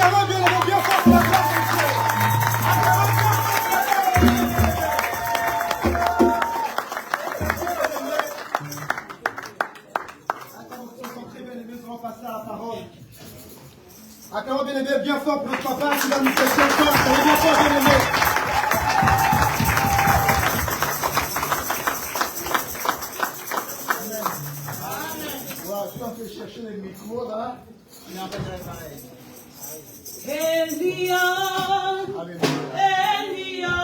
Acclamons bien les mots bien fort pour la gloire de Dieu. Acclamons bien fort pour la gloire de Dieu. Acclamons bien aimé bien fort pour notre papa qui va nous prêcher encore. Acclamons bien fort bien aimé. Voilà, je suis en train de chercher les micros là. Mais en fait, c'est pareil. Alléluia. Alléluia. Alléluia.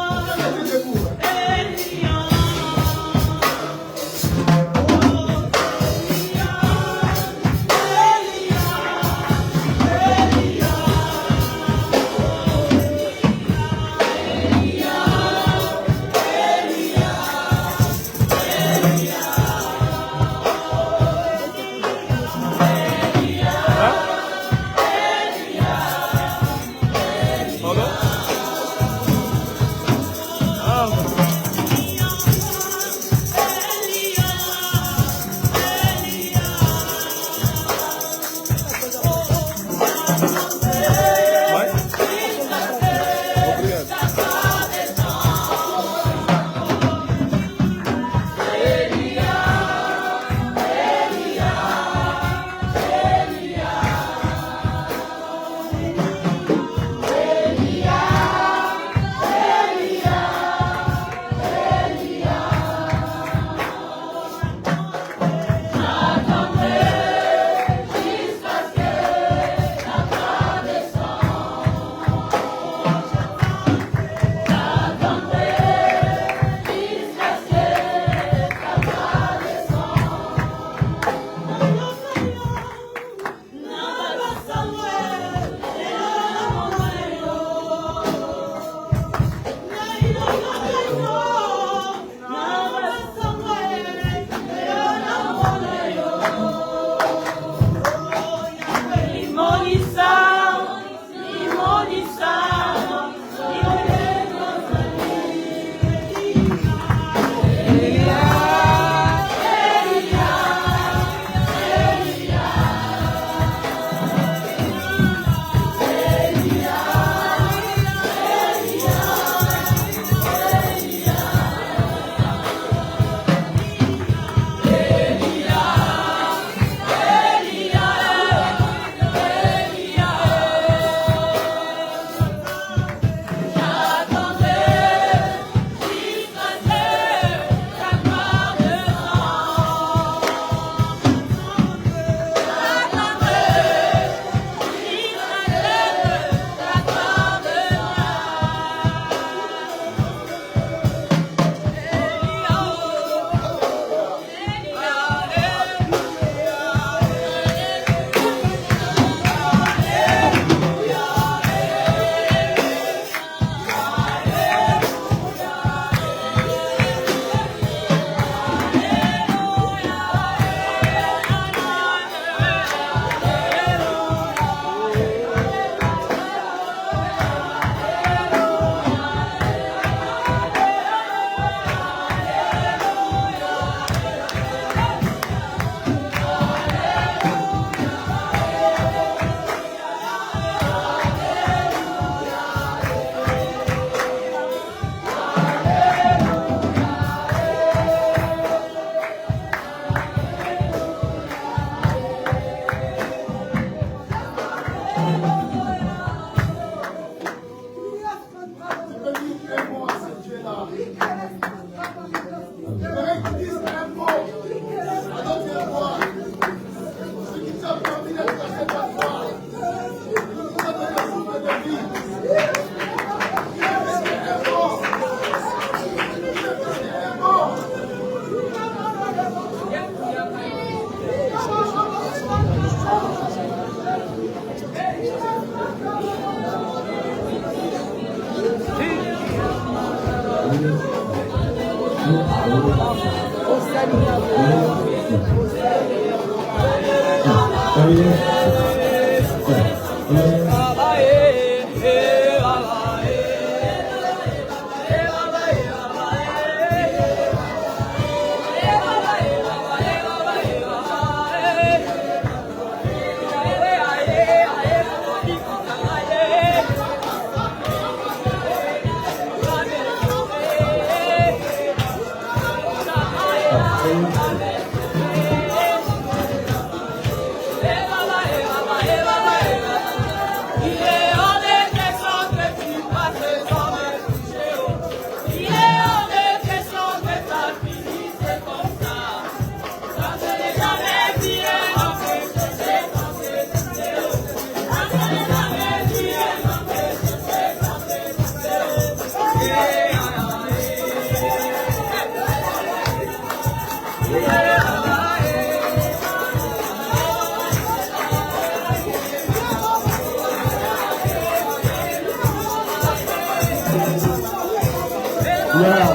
Gloire à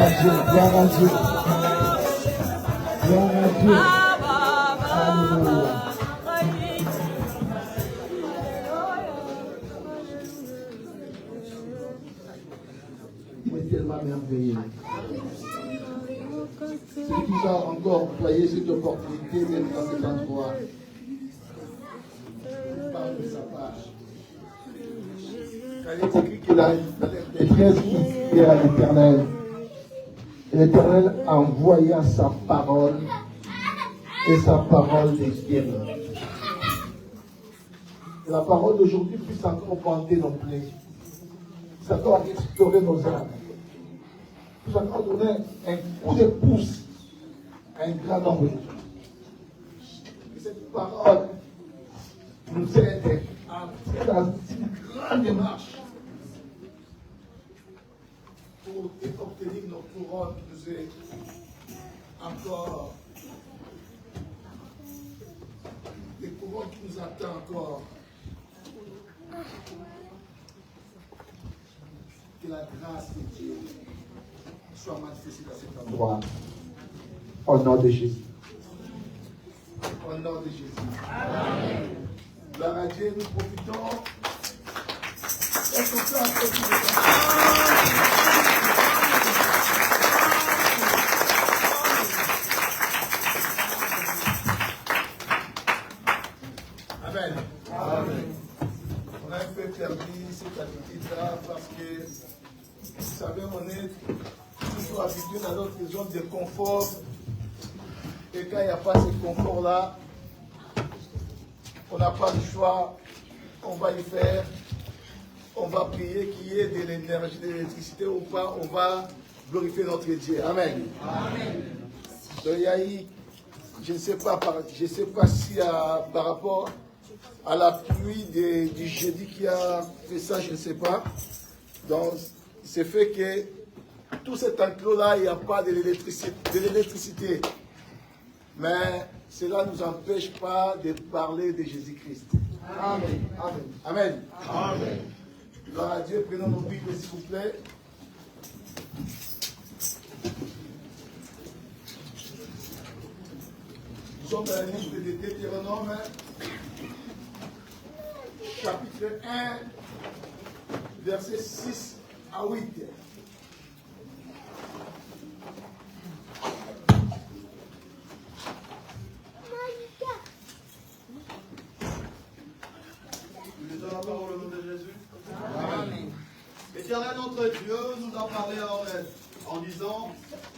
Dieu, gloire à Dieu. Gloire à Dieu. Alléluia. Il est tellement merveilleux. Ceux qui ont encore employé cette opportunité d'être dans cet endroit, parle de sa page. Quand il est écrit qu'il a les 13 qui prièrent à l'Éternel, et l'Éternel envoya sa parole, et sa parole les guérit. Que la parole d'aujourd'hui puisse encore vanter nos plaies. Ça doit restaurer nos âmes. Nous allons donner un coup de pouce à un grand nombre de gens. Que cette parole nous aide à faire dans une grande démarche pour obtenir nos couronnes qui nous est encore, des couronnes qui nous attendent encore. Que la grâce de Dieu soit manifestée dans cet endroit. Au nom de Jésus. Au nom de Jésus. Amen. Gloire à Dieu, nous profitons. Est-ce qu'on peut applaudir? Amen. Amen. On a un peu perdu cette habitude-là parce que, vous savez, on est toujours habitué dans notre zone de confort. Et quand il n'y a pas ce confort-là, on n'a pas le choix, on va y faire, on va prier qu'il y ait de l'énergie, de l'électricité ou pas, on va glorifier notre Dieu. Amen. Amen. Donc, il y a eu, je ne sais pas si par rapport à la pluie du jeudi qui a fait ça, je ne sais pas. Donc, c'est fait que tout cet enclos-là, il n'y a pas de l'électricité. Mais cela ne nous empêche pas de parler de Jésus-Christ. Amen. Amen. Amen. Amen. Gloire à Dieu, prenons nos Bibles, s'il vous plaît. Nous sommes dans le livre de Deutéronome, chapitre 1, versets 6 à 8. Nous la parole au nom de Jésus. Amen. Éternel notre Dieu nous a parlé en disant,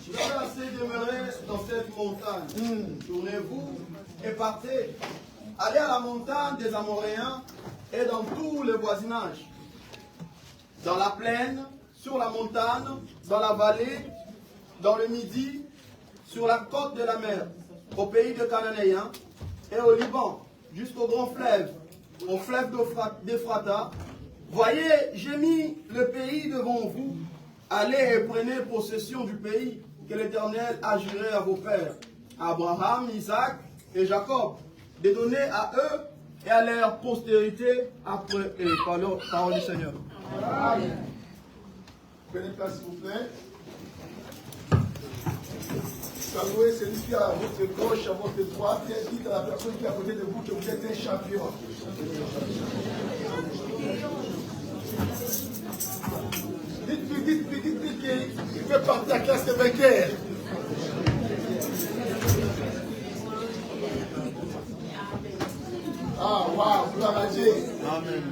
vous avez assez demeuré dans cette montagne. Tournez-vous et partez. Allez à la montagne des Amoréens et dans tout le voisinage. Dans la plaine, sur la montagne, dans la vallée, dans le midi, sur la côte de la mer, au pays de Cananéens et au Liban, jusqu'au grand fleuve, au fleuve d'Ephrata. Voyez, j'ai mis le pays devant vous. Allez et prenez possession du pays que l'Éternel a juré à vos pères, à Abraham, Isaac et Jacob, de donner à eux et à leur postérité après eux. Parole du Seigneur. Amen. Prenez place, s'il vous plaît. Saluez celui qui est à votre gauche, à votre droite, et dites à la personne qui est à côté de vous que vous êtes un champion. Dites qu'il fait partie de la classe de vainqueurs. Ah, waouh, gloire à Dieu. Amen.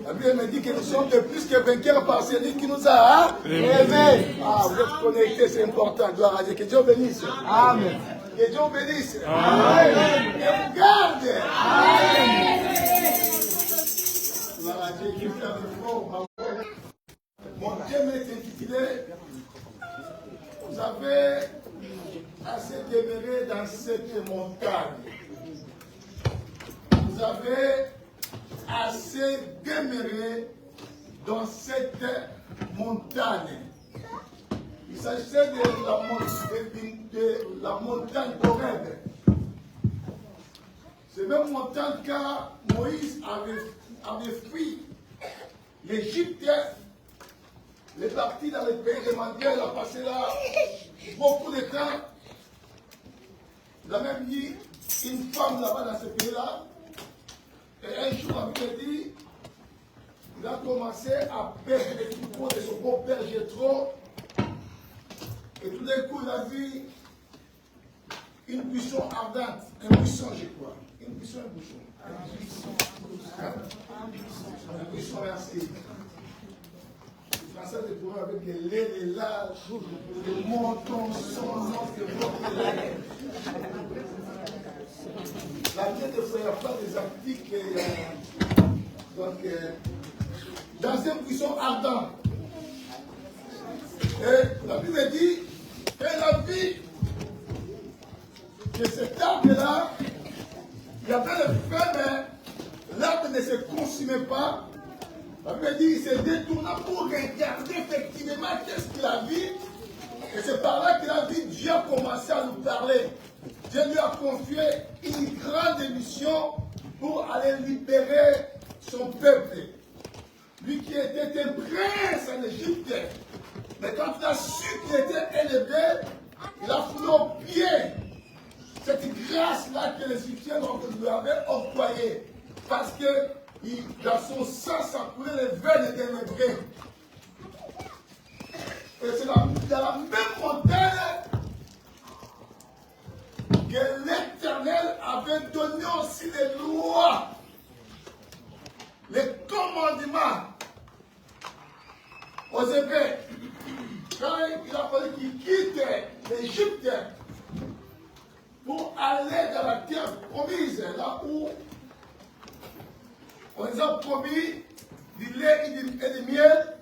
La Bible me dit que nous sommes de plus que vainqueurs par celui qui nous a aimés. Ah, vous êtes connectés, c'est important. Gloire à Dieu. Que Dieu bénisse. Amen. Que Dieu bénisse. Amen. Et vous garde. Amen. Gloire à Dieu. Mon thème est intitulé Vous avez assez demeuré dans cette montagne. Vous avez assez demeuré dans cette montagne. Il s'agissait de la montagne d'Horeb. C'est même montagne car Moïse avait fui l'Égypte Il est parti dans le pays de Mandia, il a passé là beaucoup de temps. Il a même eu une femme là-bas dans ce pays-là. Et un jour, la Bible dit, il a commencé à perdre les troupeaux de son beau-père Jéthro. Et tout d'un coup, il a vu une buisson ardente. Un buisson, je crois. Une buisson, un buisson. Un buisson, merci. Les Français de pouvoir avec les laits, les lâches, les montons, son nom, la vie de frère, il n'y a pas des articles. Donc, dans un buisson ardent. Et la Bible dit qu'elle a vu que cet arbre-là, il y avait le feu, mais l'arbre ne se consumait pas. La Bible dit qu'il se détourna pour regarder effectivement qu'est-ce qu'il a vu. Et c'est par là qu'il a vu Dieu a commencé à nous parler. Dieu lui a confié une grande mission pour aller libérer son peuple. Lui qui était un prince en Égypte. Mais quand il a su qu'il était élevé, il a foulé au pied cette grâce-là que les Égyptiens lui avaient octroyée. Parce que dans son sang, ça coulait les veines d'un hébreu. Et c'est dans la même montagne que l'Éternel avait donné aussi les lois, les commandements aux Hébreux. Quand il a fallu qu'ils quittent l'Égypte pour aller dans la terre promise, là où on les a promis du lait et du miel.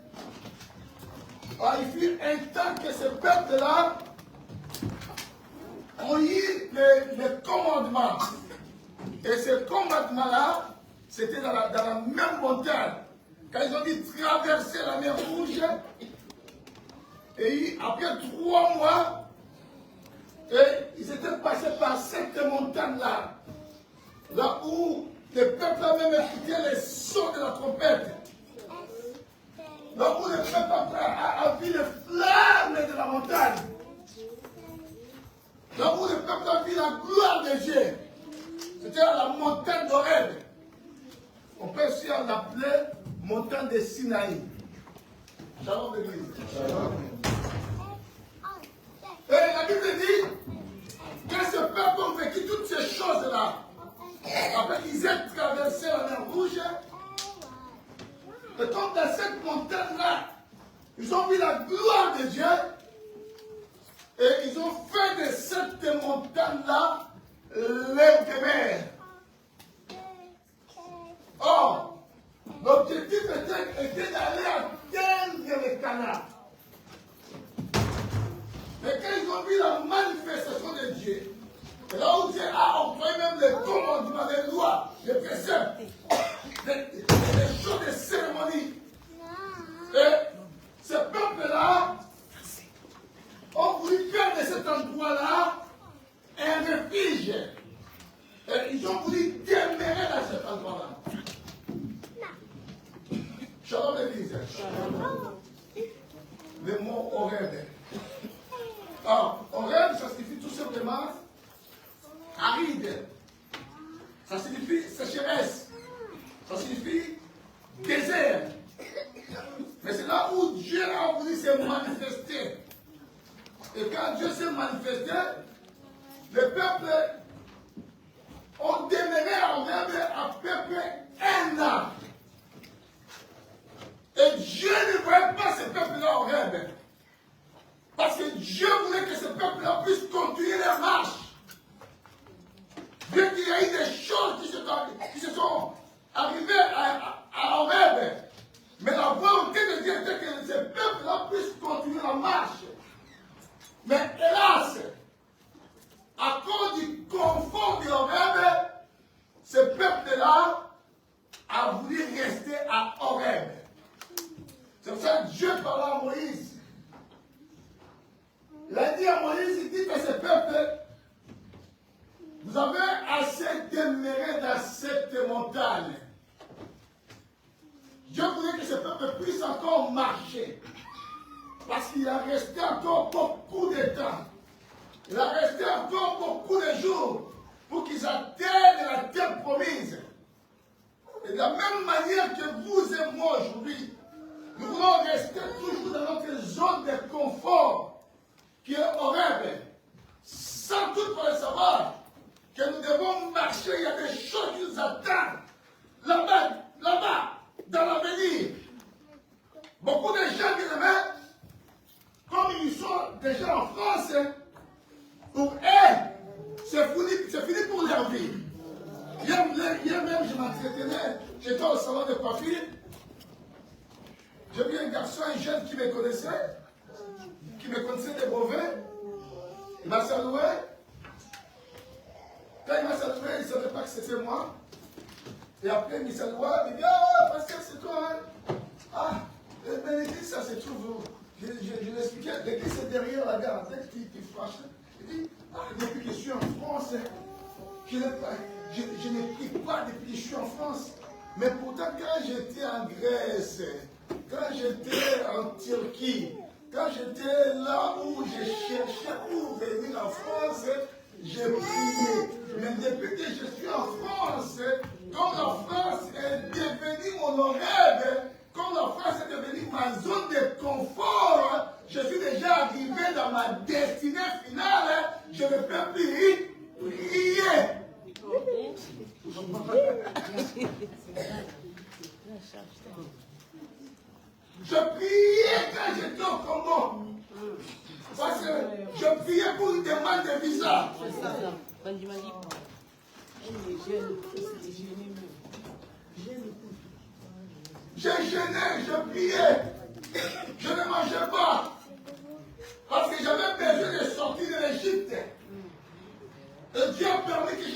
Alors, il fut un temps que ce peuple-là ont eu les commandements. Et ces commandements-là, c'était dans la même montagne. Quand ils ont dit traverser la mer Rouge, et après 3 mois, ils étaient passés par cette montagne-là, là où le peuple a même écouté les sons de la trompette. Là où le peuple a vu les flammes de la montagne. Là où le peuple a vu la gloire de Dieu. C'était la montagne d'Horeb. On peut aussi l'appeler montagne de Sinaï. Shalom l'église. Et la Bible dit que ce peuple a vécu toutes ces choses-là. Après qu'ils aient traversé la mer Rouge, et comme dans cette montagne-là, ils ont vu la gloire de Dieu, et ils ont fait de cette montagne-là leur demeure. Or, l'objectif était d'aller atteindre le Canaan. Mais quand ils ont vu la manifestation de Dieu, et là où Dieu a octroyé même les commandements, les lois, les préceptes, les choses de cérémonie. Et ce peuple-là ont voulu faire de cet endroit-là un refuge. Et ils ont voulu demeurer dans cet endroit-là. Shalom l'église. Le mot Horeb. Alors, Horeb, ça signifie tout simplement aride. Ça signifie sécheresse. Ça signifie désert. Mais c'est là où Dieu a voulu se manifester. Et quand Dieu s'est manifesté, le peuple ont demeuré en Horeb à peu près 1 an. Et Dieu ne voulait pas ce peuple-là en Horeb. Parce que Dieu voulait que ce peuple-là puisse continuer leur marche. Bien qu'il y ait des choses qui se sont arrivées à Horeb. Mais la volonté de Dieu était que ce peuple-là puisse continuer la marche. Mais hélas, à cause du confort de Horeb, ce peuple-là a voulu rester à Horeb. C'est pour ça que Dieu parlait à Moïse. Il a dit à Moïse, il dit que ce peuple, vous avez assez demeuré dans cette montagne. Dieu voulait que ce peuple puisse encore marcher. Parce qu'il a resté encore beaucoup de temps. Il a resté encore beaucoup de jours pour qu'ils atteignent la terre promise. Et de la même manière que vous et moi aujourd'hui, nous voulons rester toujours dans notre zone de confort qui est horrible, sans toutefois savoir que nous devons marcher, il y a des choses qui nous attendent là-bas, dans l'avenir. Beaucoup de gens qui aiment, comme ils sont déjà en France, pour eux, c'est fini pour leur vie. Hier même, je m'entretenais, j'étais au salon de coiffure. J'ai vu un garçon, un jeune qui me connaissait des brevets. Il m'a salué. Quand il m'a salué, il ne savait pas que c'était moi. Et après, il me salue, il dit, ah, pasteur, c'est toi, hein? Ah, mais l'église, ça se trouve où? Je l'expliquais, l'église c'est derrière la gare, qui fâche. Il dit, ah, depuis que je suis en France, je n'ai pris pas depuis que je suis en France. Mais pourtant, quand j'étais en Grèce, quand j'étais en Turquie, quand j'étais là où je cherchais où venir en France, j'ai prié. Mais depuis que je suis en France, comme la France est devenue mon rêve, comme la France est devenue ma zone de confort, je suis déjà arrivé dans ma destinée finale. Je ne peux plus prier. Je priais quand j'étais au Congo. Parce que je priais pour une demande de visa. J'ai gêné, je priais. Je ne mangeais pas. Parce que j'avais besoin de sortir de l'Égypte. Et Dieu a permis que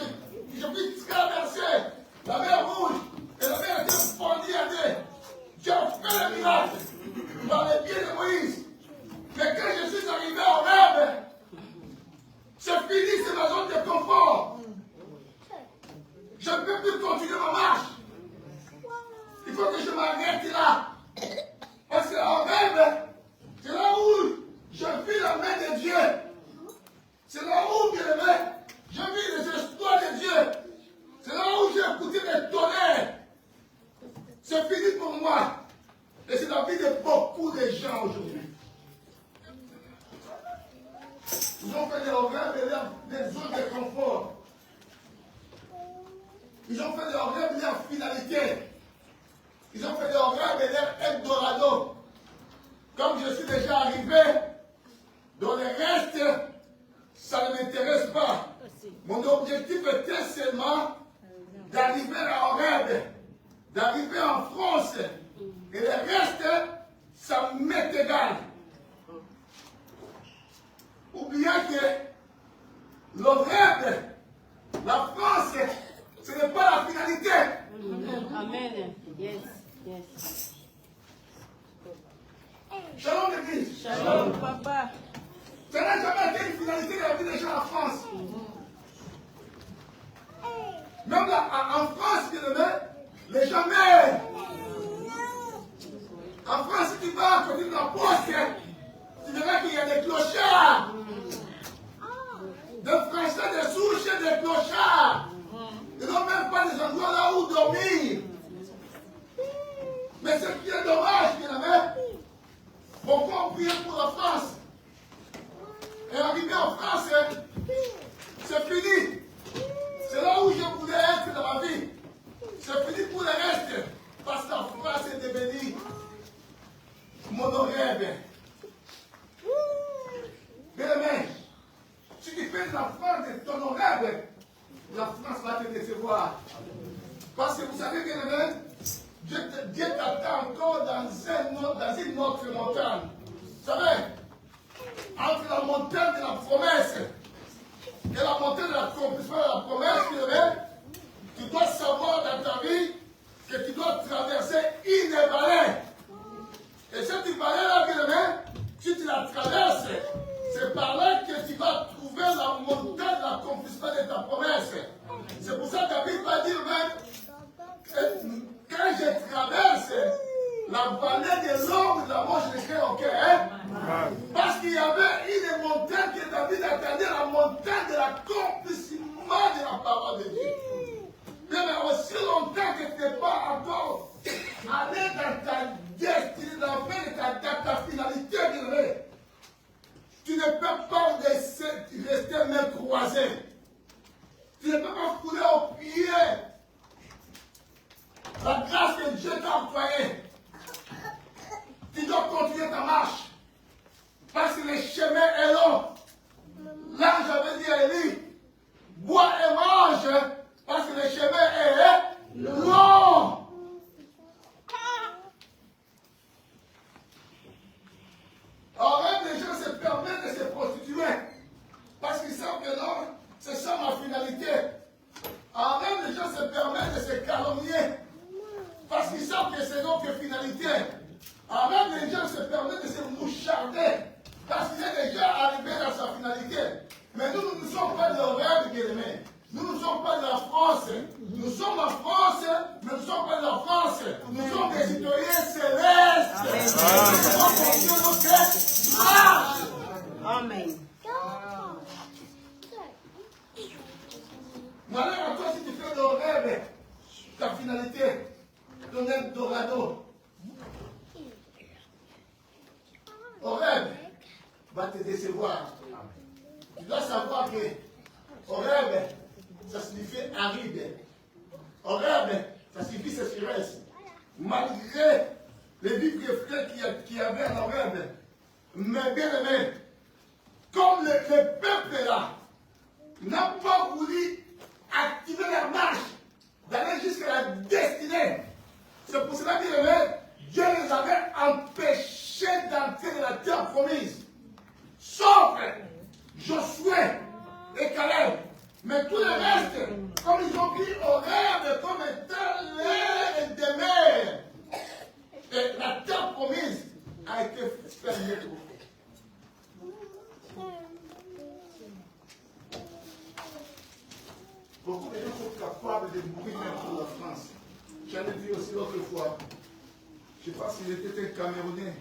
je puisse traverser la mer Rouge. Et la mer était fondue à deux. Dieu a fait le miracle par les pieds de Moïse. Mais quand je suis arrivé au rêve, c'est fini, c'est ma zone de confort. Je ne peux plus continuer ma marche. Il faut que je m'arrête là. Parce qu'en rêve, c'est là où je vis la main de Dieu. C'est là où, bien aimé, je vis les exploits de Dieu. C'est là où j'ai écouté les tonnerres. C'est fini pour moi. Et c'est la vie de beaucoup de gens aujourd'hui. Ils ont fait des rêves et des zones de confort. Ils ont fait des rêves et leur finalité. Ils ont fait des rêves et leur Eldorado. Comme je suis déjà arrivé, dans le reste, ça ne m'intéresse pas. Mon objectif était seulement d'arriver à rêve, d'arriver en France. Et le reste, ça m'est égal. Oubliez que le rêve, la France, ce n'est pas la finalité. Amen. Yes. Yes. Shalom l'église. Shalom, papa. Ça n'a jamais été une finalité de la vie des gens en France. Même là, en France, les gens meurent. En France, si tu vas à côté de la poste, tu verras qu'il y a des clochards. Des Français, des souches, des clochards. Ils n'ont même pas des endroits là où dormir. Mais ce qui est dommage, bien aimé, beaucoup ont prié pour la France. Et arrivé en France, c'est fini. C'est là où je voulais être dans ma vie. C'est fini pour le reste. Parce que la France est devenue mon rêve. Bien aimé, si tu fais de la France de ton rêve, la France va te décevoir. Parce que vous savez, bien aimé, Dieu t'attend encore dans une autre montagne. Vous savez, entre la montagne de la promesse et la montagne de l'accomplissement de la promesse, bien aimé, tu dois savoir dans ta vie que tu dois traverser une vallée. Et cette vallée-là, bien aimé, si tu la traverses, c'est par là que tu vas trouver la montagne de l'accomplissement de ta promesse. C'est pour ça que David va dire même, quand je traverse la vallée de l'ombre de la mort, je ne crains que Dieu t'a employé, tu dois continuer ta marche. Parce que le chemin est long. Là, j'avais dit à Élie, bois et mange, parce que le chemin est long. Alors même les gens se permettent de se prostituer, parce qu'ils savent que non, c'est ça ma finalité. Alors même les gens se permettent de se calomnier, parce qu'ils savent que c'est notre finalité. Alors même les gens se permettent de se moucharder, parce qu'il est déjà arrivé dans sa finalité. Mais nous ne sommes pas de rêve, bien-aimés. Nous ne sommes pas de la France. Nous sommes en France, mais nous ne sommes pas de la France. Nous sommes des citoyens célestes. Nous sommes notre marche. Amen. Malheur à toi si tu fais le rêve, ta finalité, ton Eldorado. Au rêve va te décevoir. Tu dois savoir que au rêve, ça signifie aride. Au rêve, ça signifie sécheresse. Malgré les vifs reflets qu'il y avait dans le rêve, mais bien aimé, comme le peuple là n'a pas voulu activer leur marche, d'aller jusqu'à la destinée. C'est pour cela, bien aimé, Dieu les avait empêchés d'entrer dans la terre promise. Sauf Josué et Caleb. Mais tout le reste, comme ils ont pris au rêve comme étant l'air de mer, et la terre promise a été fermée. Beaucoup de gens sont capables de mourir même pour la France. J'en ai vu aussi l'autre fois. Je ne sais pas s'il était un Camerounais,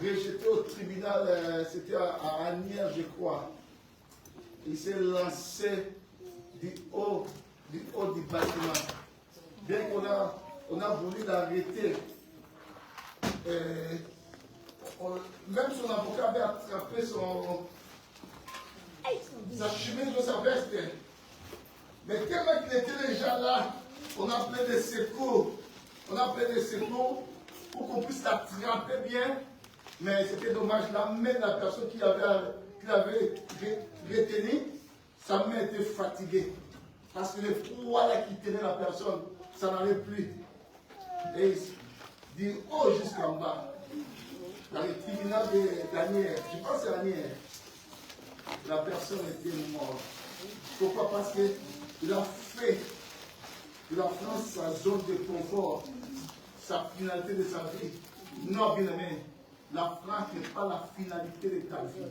rejeté au tribunal, c'était à Anières, je crois. Il s'est lancé du haut du bâtiment. Bien qu'on a voulu l'arrêter, même son avocat avait attrapé sa chemise de sa veste. Mais tellement qu'il était déjà là, on a appelé des secours. On a appelé des secours pour qu'on puisse l'attraper bien. Mais c'était dommage, la main de la personne qui l'avait retenu, sa main était fatiguée. Parce que le froid là qui tenait la personne, ça n'allait plus. Et du haut jusqu'en bas, dans le tribunal d'Anières, je pense à Anières, la personne était morte. Pourquoi? Parce qu'il a fait de la France sa zone de confort, sa finalité de sa vie. Non, bien aimé, la France n'est pas la finalité de ta vie.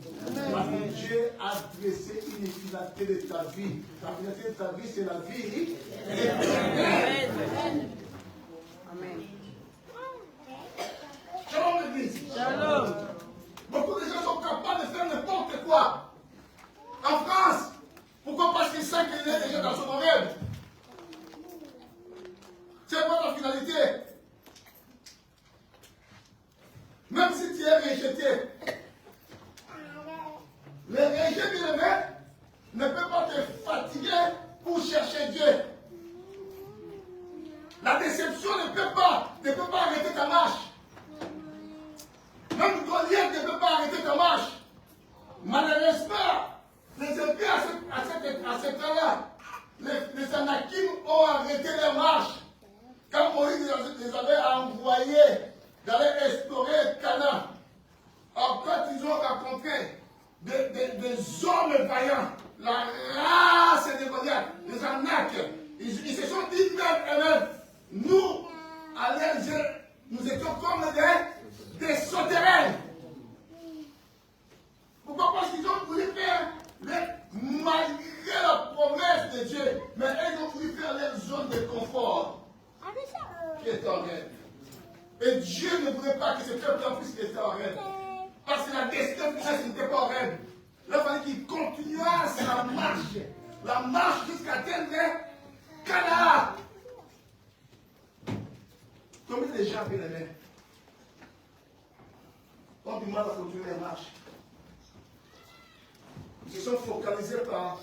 Parce que Dieu a dressé une finalité de ta vie. La finalité de ta vie, c'est la vie éternelle. Amen. Shalom l'église. Shalom. Beaucoup de gens sont capables de faire n'importe quoi. En France, pourquoi? Parce qu'ils savent qu'il est déjà dans son rêve. C'est pas la finalité. Même si tu es rejeté, le rejet, bien aimé, ne peut pas te fatiguer pour chercher Dieu. La déception ne peut pas arrêter ta marche. Même Goliath ne peut pas arrêter ta marche. Malheureusement, les épées à ce temps-là, les Anakim ont arrêté leur marche. Quand Moïse les avait envoyés d'aller explorer Canaan, alors quand ils ont rencontré des hommes vaillants, la race de Goliath, les Anak, ils se sont dit eux-mêmes, nous, à leurs yeux, nous étions comme des sauterelles. Pourquoi? Parce qu'ils ont voulu faire, malgré la promesse de Dieu, mais ils ont voulu faire leur zone de confort qui est en rêve. Et Dieu ne voulait pas que ce peuple en puisse rester en rêve. Parce que la destinée finale n'était pas en rêve. Il a fallu qu'il continuasse la marche jusqu'à atteindre Canaan. Combien de gens, bien aimés, ont du mal à continuer la marche? Ils se sont focalisés par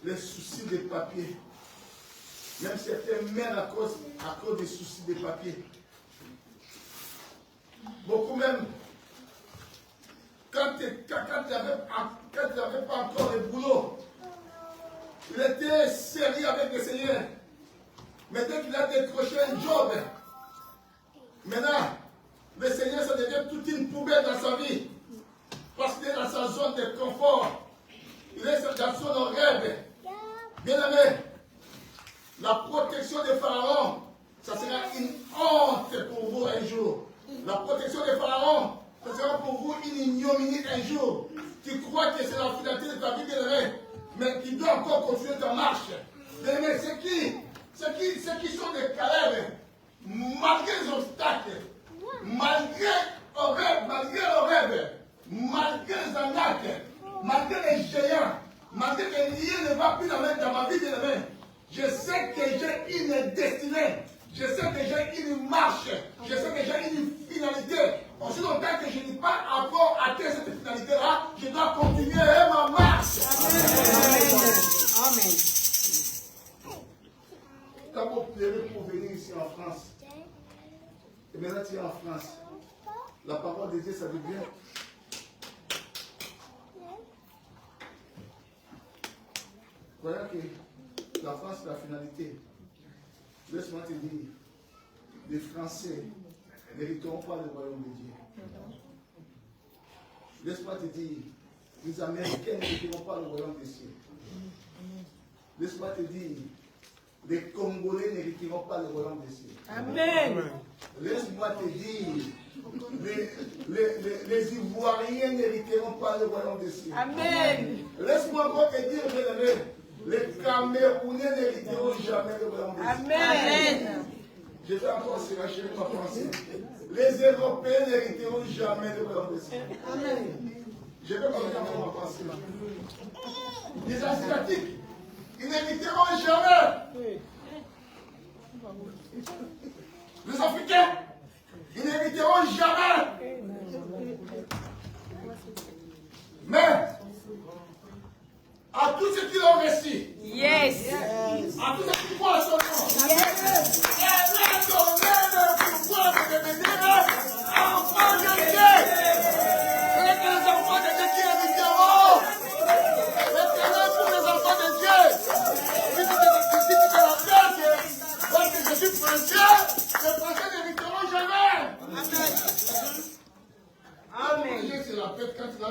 les soucis des papiers. Même certains mènent à cause des soucis de papier. Beaucoup même, quand il n'avait pas encore le boulot, il était sérieux avec le Seigneur. Mais dès qu'il a décroché un job, maintenant, le Seigneur, ça devient toute une poubelle dans sa vie. Parce qu'il est dans sa zone de confort. Il est dans son rêve. Bien aimé, la protection des pharaons, ça sera une honte pour vous un jour. La protection des pharaons, ça sera pour vous une ignominie un jour. Tu crois que c'est la finalité de ta vie, bien aimé, mais tu dois encore continuer ta marche. Bien aimé, c'est qui sont des Caleb, malgré les obstacles, malgré le rêve, malgré les arnaques, malgré les géants, malgré que rien ne va plus dans ma vie, bien aimé. Je sais que j'ai une destinée. Je sais que j'ai une marche. Je sais que j'ai une finalité. Aussi longtemps que je n'ai pas encore atteint cette finalité-là, je dois continuer ma marche. Amen. Quand vous pleurez pour venir ici en France, et maintenant tu es en France, la parole de Dieu, ça devient. Voilà que la France, c'est la finalité. Laisse-moi te dire, les Français n'hériteront pas le royaume de Dieu. Laisse-moi te dire, les Américains n'hériteront pas le royaume des cieux. Laisse-moi te dire, les Congolais n'hériteront pas le royaume des cieux. Amen. Laisse-moi te dire, les Ivoiriens n'hériteront pas le royaume des cieux. Amen. Laisse-moi encore te dire, bien-aimé, les Camerounais n'hériteront jamais le royaume des cieux. Amen. Je vais encore se racheter ma pensée. Les Européens n'hériteront jamais le royaume des cieux. Amen. Je vais continuer ma pensée. Les Asiatiques, ils n'hériteront jamais. Les Africains, ils n'hériteront jamais. Mais, à tous ceux qui l'ont reçu, Yes. à tous ceux qui croient à son nom, elle a donné le pouvoir de devenir enfants de Dieu. C'est que les enfants de Dieu qui hériteront. L'éternel pour les enfants de Dieu. Si tu te rappelles parce que je suis français, les Français n'hériteront jamais. Amen. C'est la fête quand il a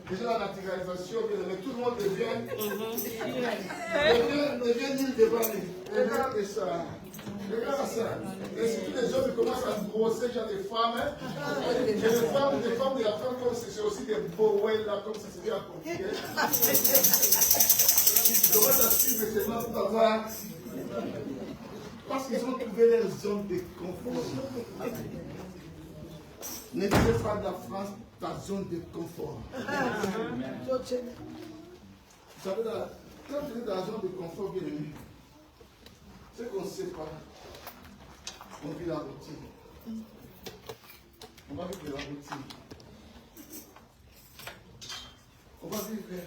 déjà la naturalisation, mais tout le monde devient nul devant lui. Regarde ça. Regarde ça. Et si tous les hommes commencent à brosser genre des femmes, et les femmes de la femme, comme c'est aussi des bowels là, comme ça se dit en portugais. Ils doivent la suivre seulement pour avoir. Parce qu'ils ont trouvé leur zone de confort. Ne fais pas de la France ta zone de confort. Vous savez, quand tu es dans la zone de confort, bien aimé, ce qu'on ne sait pas, on vit la routine. On va vivre la routine. On va vivre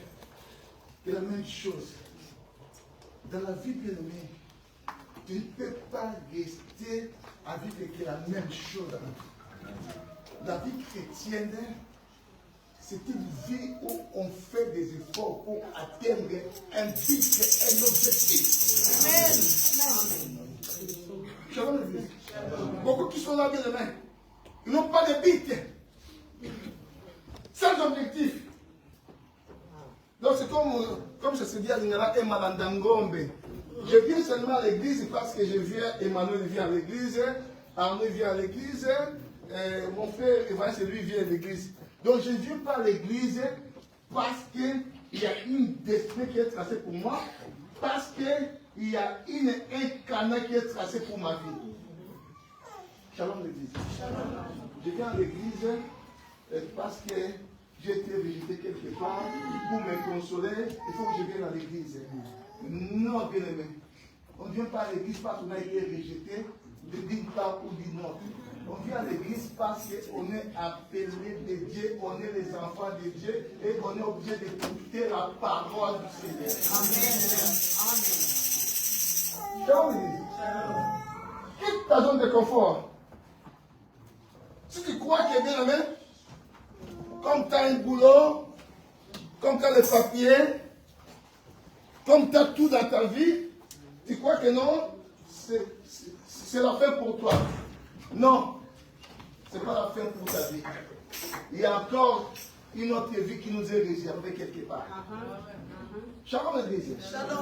la même chose. Dans la vie, bien aimé, tu ne peux pas rester à vivre que la même chose dans la vie. La vie chrétienne, c'est une vie où on fait des efforts pour atteindre un but, un objectif. Amen. Shalom, l'église. Beaucoup qui sont là, bien demain, ils n'ont pas de but. Sans objectif. Donc c'est comme je se dit à Lingala et Malandangombe. Je viens seulement à l'église parce que je viens, Emmanuel vient à l'église, Arnaud vient à l'église. Mon frère Evangeliste, lui, vient à l'église. Donc je ne viens pas à l'église parce qu'il y a une destinée qui est tracée pour moi, parce qu'il y a un canal qui est tracé pour ma vie. Shalom l'église. Je viens à l'église parce que j'ai été rejeté quelque part. Pour me consoler, il faut que je vienne à l'église. Non, bien aimé. On ne vient pas à l'église parce qu'on a été rejeté d'une part ou d'une autre. On vient à l'église parce qu'on est appelé de Dieu, on est les enfants de Dieu et on est obligé d'écouter la parole du Seigneur. Amen. Quitte ta zone de confort. Si tu crois que bien aimé, comme tu as un boulot, comme tu as les papiers, comme tu as tout dans ta vie, tu crois que non, c'est la fin pour toi. Non, ce n'est pas la fin pour ta vie. Il y a encore une autre vie qui nous est réservée quelque part. Chacun me dit,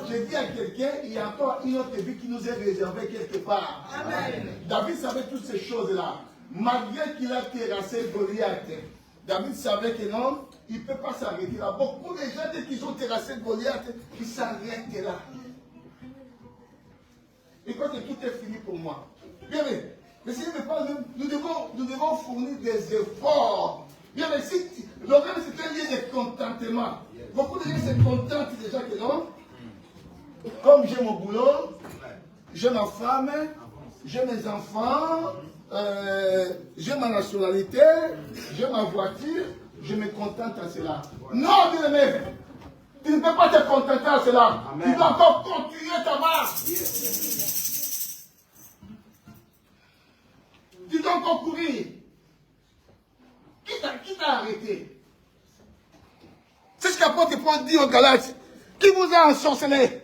je dis à quelqu'un, il y a encore une autre vie qui nous est réservée quelque part. Amen. David savait toutes ces choses-là. Malgré qu'il a terrassé Goliath, David savait que non, il ne peut pas s'arrêter là. Beaucoup de gens, dès qu'ils ont terrassé Goliath, ils s'arrêtent là. Ils croient que tout est fini pour moi. Bien, mais si nous devons fournir des efforts. Bien, mais si le rêve, c'est un lieu de contentement. Beaucoup de gens se contentent déjà que non. Comme j'ai mon boulot, j'ai ma femme, j'ai mes enfants, j'ai ma nationalité, j'ai ma voiture, je me contente à cela. Non, bien aimé, tu ne peux pas te contenter à cela. Amen. Tu dois encore continuer ta marche. Tu dois encore courir. Qui t'a arrêté? C'est ce qu'apôtre Paul dit aux Galates. Qui vous a ensorcelé?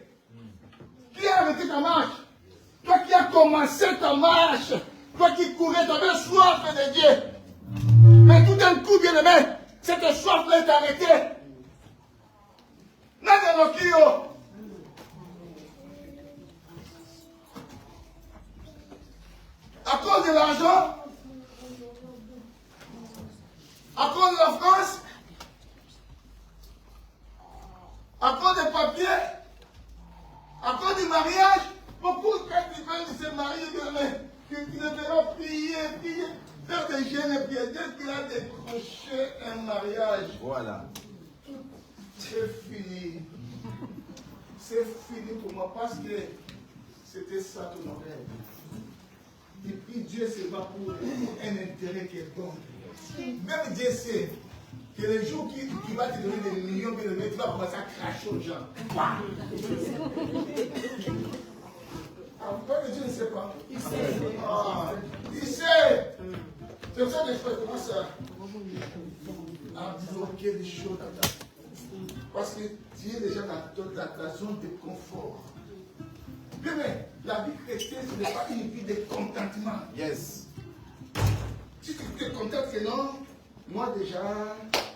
Qui a arrêté ta marche? Toi qui as commencé ta marche. Toi qui courais, tu avais soif de Dieu. Mais tout d'un coup, bien aimé, cette soif-là est arrêtée. À cause de l'argent, à cause de la France, à cause des papiers, à cause du mariage, beaucoup de gens qui veulent se marier, qui devront prier, faire des jeûnes et prier. Dès qu'il a décroché un mariage, voilà. C'est fini. C'est fini pour moi parce que c'était ça ton rêve. Et puis Dieu se bat pour un intérêt quelconque. Même Dieu sait que le jour qui va te donner des millions de mètres, tu vas commencer à cracher aux gens. Pourquoi Dieu ne sait pas? Il sait. Ah, il sait. C'est pour ça que je commence à bloquer les choses dans ta vie. Parce que tu es déjà dans ta zone de confort. Mais la vie chrétienne, ce n'est pas une vie de contentement. Yes. Si tu te contentes que non, moi déjà,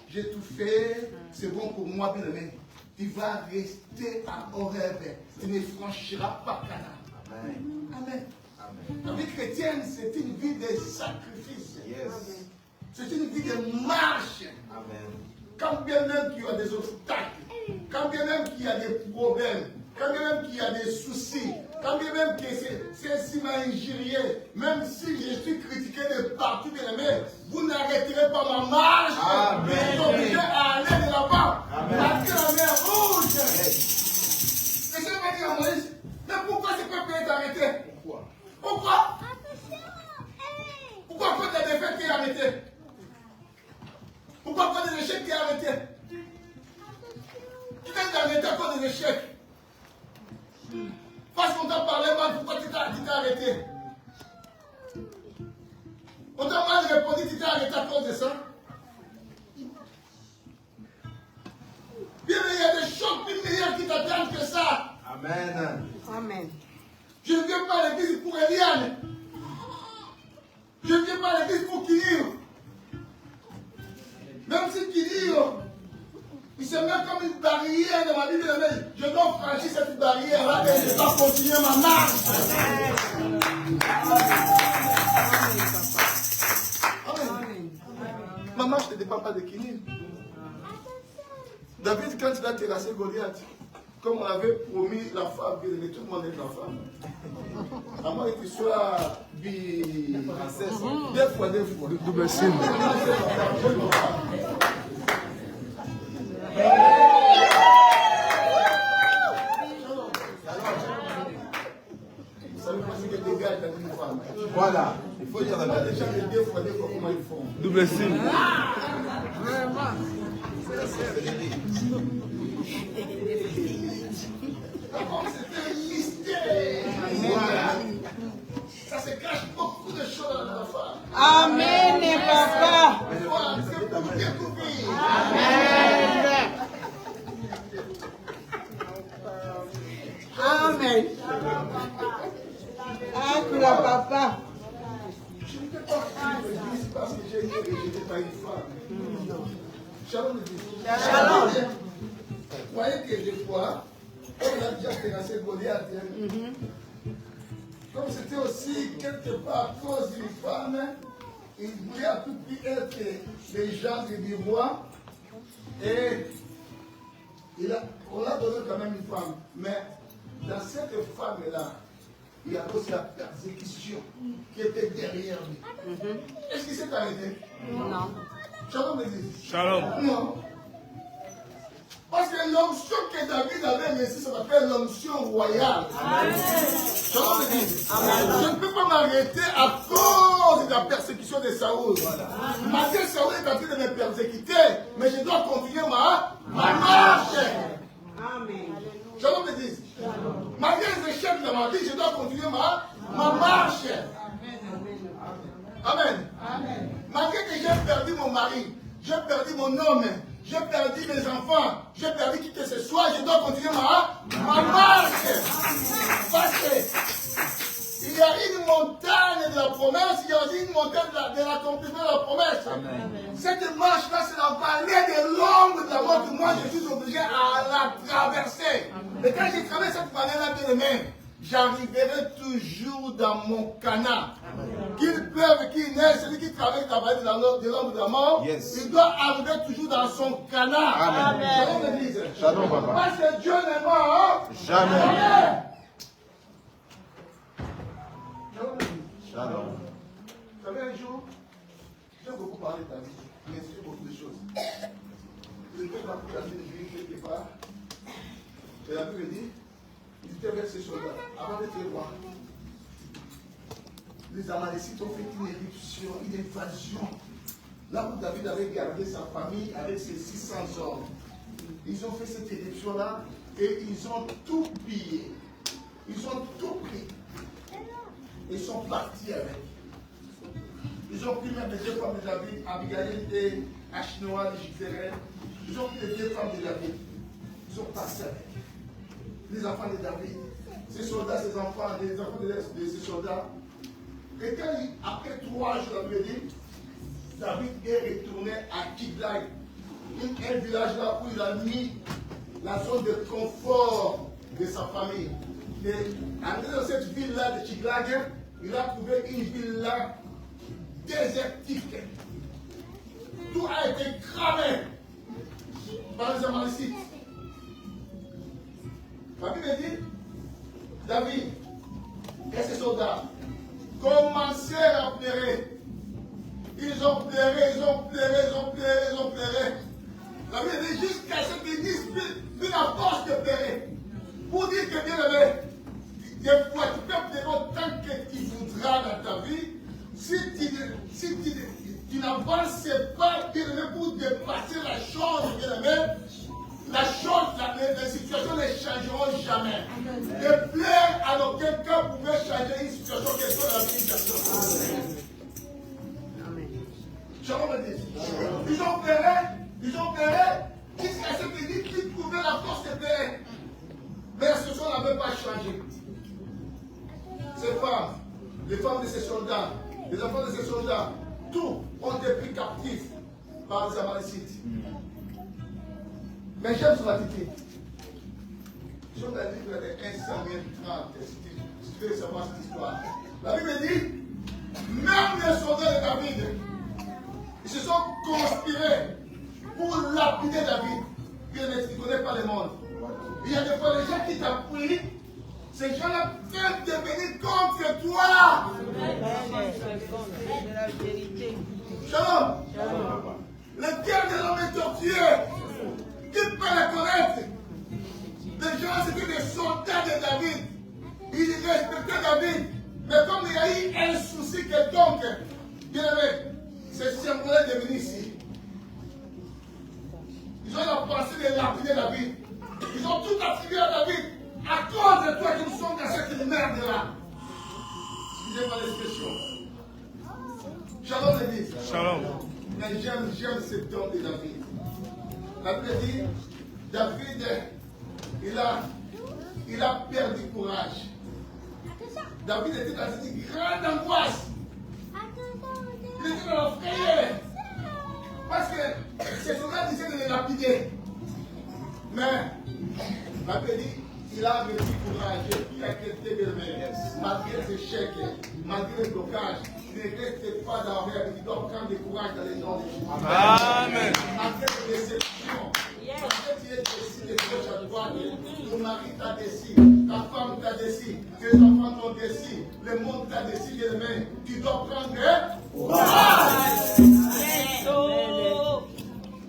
j'ai tout fait, c'est bon pour moi, bien aimé. Tu vas rester à Horeb. Tu ne franchiras pas Canaan. Amen. Amen. Amen. La vie chrétienne, c'est une vie de sacrifice. Yes. C'est une vie de marche. Amen. Quand bien même qu'il y a des obstacles, quand bien même qu'il y a des problèmes, quand bien même qu'il y a des soucis, quand bien même que c'est m'a injurié, même si je suis critiqué de partout, bien aimé, vous n'arrêterez pas ma marche. Amen. Vous êtes obligé à aller de là-bas. Marquer la mer rouge. Le Seigneur m'a dit à Moïse, mais pourquoi ce peuple est arrêté? Pourquoi? Pourquoi après la défaite qui est arrêtée? Pourquoi après des échecs qui est arrêté? Tu t'es arrêté à cause des échecs. Parce qu'on t'a parlé mal, pourquoi tu t'es arrêté? On t'a mal répondu, tu t'es arrêté à cause de ça? Bien, il y a des choses plus meilleures qui t'attendent que ça. Amen. Amen. Je ne viens pas à l'église pour Eliane. Je ne viens pas à l'église pour Kirio. Même si Kirio, il se met comme une barrière dans ma vie, je dois franchir cette barrière-là et je dois continuer ma marche. Amen. Ma marche ne dépend pas de Kirio. David, quand il a terrassé Goliath, comme on avait promis la femme, tout le monde est la femme. À moins que tu sois deux fois. Double signe. Vous savez pas ce que les gars dans une femme. Voilà. Il faut dire la Pas vérité. déjà les deux fois comment ils font. Double signe. D'abord, c'est un mystère. Ça se cache beaucoup de choses dans la femme. Amen, papa. Voilà, c'est pour découvrir. Amen. Amen. Ah, que la papa. Je ne peux pas faire l'église parce que j'ai été rejeté par une femme. Shalom l'église. Shalom. Vous voyez que des fois, comme on a déjà terrassé Goliath, comme c'était aussi quelque part à cause d'une femme, il voulait à tout prix être les gens du roi. Et on l'a donné quand même une femme. Mais dans cette femme-là, il y a aussi la persécution qui était derrière lui. Est-ce qu'il s'est arrêté? Non. Shalom l'église. Shalom. Non. Parce que l'onction que David avait ici, ça s'appelle l'onction royale. Shalom l'église. Je ne peux pas m'arrêter à cause de la persécution de Saoul. Malgré Saoul est en train de me persécuter, mais je dois continuer ma marche. Amen. Shalom l'église. Malgré les échecs de ma vie, je dois continuer ma marche. Amen. Malgré que j'ai perdu mon mari, j'ai perdu mon homme, j'ai perdu mes enfants, j'ai perdu qui que ce soit, je dois continuer ma marche. Parce que il y a une montagne de la promesse, il y a aussi une montagne de l'accomplissement de la promesse. Cette marche-là, c'est la vallée de l'ombre de la mort que moi je suis obligé à la traverser. Et quand j'ai traversé cette vallée-là, bien aimé, j'arriverai toujours dans mon canal. Qu'il pleuve, qu'il neige, celui qui traverse la vallée de l'ombre de la mort, il doit arriver toujours dans son canal. Amen. Shalom l'église. Shalom, papa. Parce que Dieu n'est mort. Jamais. Shalom l'église. Shalom. Vous savez, un jour, j'ai beaucoup parlé de ta vie, mais c'est beaucoup de choses. Je ne peux pas tout la vie de Juif quelque part. Et la Bible dit, il était avec ses soldats, avant d'être roi. Les Amalécites ont fait une éruption, une invasion. Là où David avait gardé sa famille avec ses 600 hommes. Ils ont fait cette éruption-là et ils ont tout pillé. Ils ont tout pris. Ils sont partis avec. Ils ont pris même les deux femmes de David, Abigail et Achinoa de Jizérel. Ils ont pris les deux femmes de David. Ils ont passé avec. Les enfants de David. Ces soldats, ces enfants, les enfants de ces soldats. Et quand après 3 jours, la Bible dit, David est retourné à Tiglag, un village là où il a mis la zone de confort de sa famille. Et en dans cette ville-là de Tiglag, il a trouvé une ville-là désertique. Tout a été cramé par les Amalécites. La Bible dit, David et ses soldats commencèrent à pleurer. Ils ont pleuré, ils ont pleuré, ils ont pleuré, ils ont pleuré. La Bible dit jusqu'à ce qu'ils disent plus la force de pleurer. Pour dire que bien aimé, des fois tu peux pleurer autant que tu voudras dans ta vie. Si tu n'avances pas, bien aimé, pour dépasser la chose, bien aimé, la chose, les situations ne changeront jamais. Le pleurs à aucun cas pouvait changer une situation que soit dans une personne. Shalom l'église. Ils ont pleuré, jusqu'à ce qu'ils disent qu'ils trouvaient la force de pleurer. Mais la situation n'avait pas changé. Ces femmes, les femmes de ces soldats, les enfants de ces soldats, tous ont été pris captifs par les Amalécites. Mais j'aime sur la titille. Je vais la livre de 1 Samuel 30, si tu veux savoir cette histoire. La Bible dit, même les soldats de David, ils se sont conspirés pour lapider David. Tu ne connais pas le monde. Il y a des fois les gens qui t'appuient, ces gens-là peuvent devenir contre toi. Shalom. Le cœur de l'homme est tortueux. Qui peut le connaître? Les gens, c'était des soldats de David. Ils respectaient David. Mais comme il y a eu un souci quelconque, bien aimé, ces symboles de venir ici. Ils ont la pensée de lapider David. Ils ont tout attribué à David. À cause de toi, nous sommes dans cette merde là. Excusez-moi l'expression. Shalom l'église. Shalom. Mais j'aime ce don de David. La Bible dit, David, il a perdu courage. David était dans une grande angoisse. Il était dans la frayeur. Parce que ses soldats disaient de le lapider. Mais la Bible dit, il a repris courage, il a quitté Belmère, malgré ses échecs, malgré le blocage. Ne reste pas dans l'air, il doit prendre du courage dans les noms de Jésus. Amen. Malgré les déceptions, malgré tu es décidé de gauche à droite, ton mari t'a décidé, ta femme t'a décidé, tes enfants t'ont décidé, le monde t'a décidé, mais tu dois prendre courage.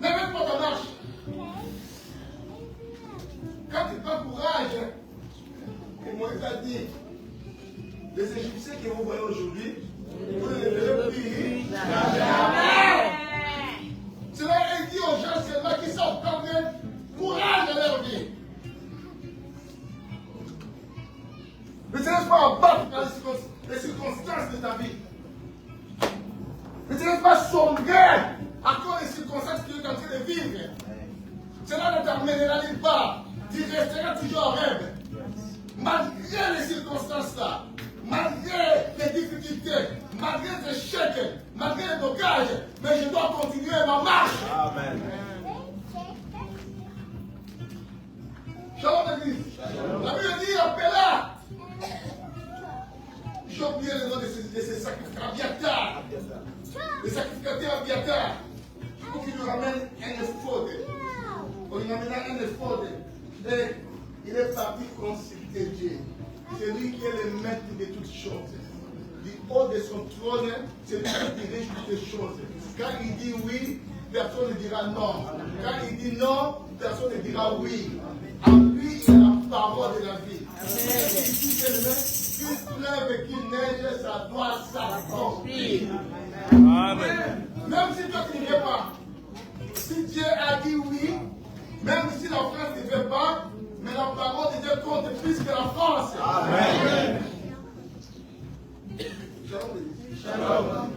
Ne mets pas ta marche. Quand tu prends courage, et Moïse a dit, les Égyptiens que vous voyez aujourd'hui, vous ne les verrez plus jamais. Cela est dit aux gens seulement qui savent prendre courage dans leur vie. Ne te laisse pas abattre par les circonstances de ta vie. Ne te laisse pas sombrer à cause des circonstances que tu es en train de vivre. Cela ne t'amènera nulle part. Tu resteras toujours en rêve. Malgré les circonstances là, malgré les difficultés, malgré les échecs, malgré les blocages, mais je dois continuer ma marche. Amen. Shalom l'église. La Bible dit, appela. J'ai oublié le nom de ces sacrificateurs. Abiatar. Les sacrificateurs Abiatar. Il faut qu'il nous ramène un éphode. On lui amène un éphode. Et il est parti consulter Dieu. C'est lui qui est le maître de toutes choses. Du haut de son trône, c'est lui qui dirige toutes les choses. Quand il dit oui, personne ne dira non. Quand il dit non, personne ne dira oui. En lui, il y a la parole de la vie. Qu'il pleuve et qu'il neige, ça doit s'accomplir. Amen. Même si toi tu ne viens pas, si Dieu a dit oui, même si la France ne fait pas, mais la parole de Dieu compte plus que la France. Amen. Shalom.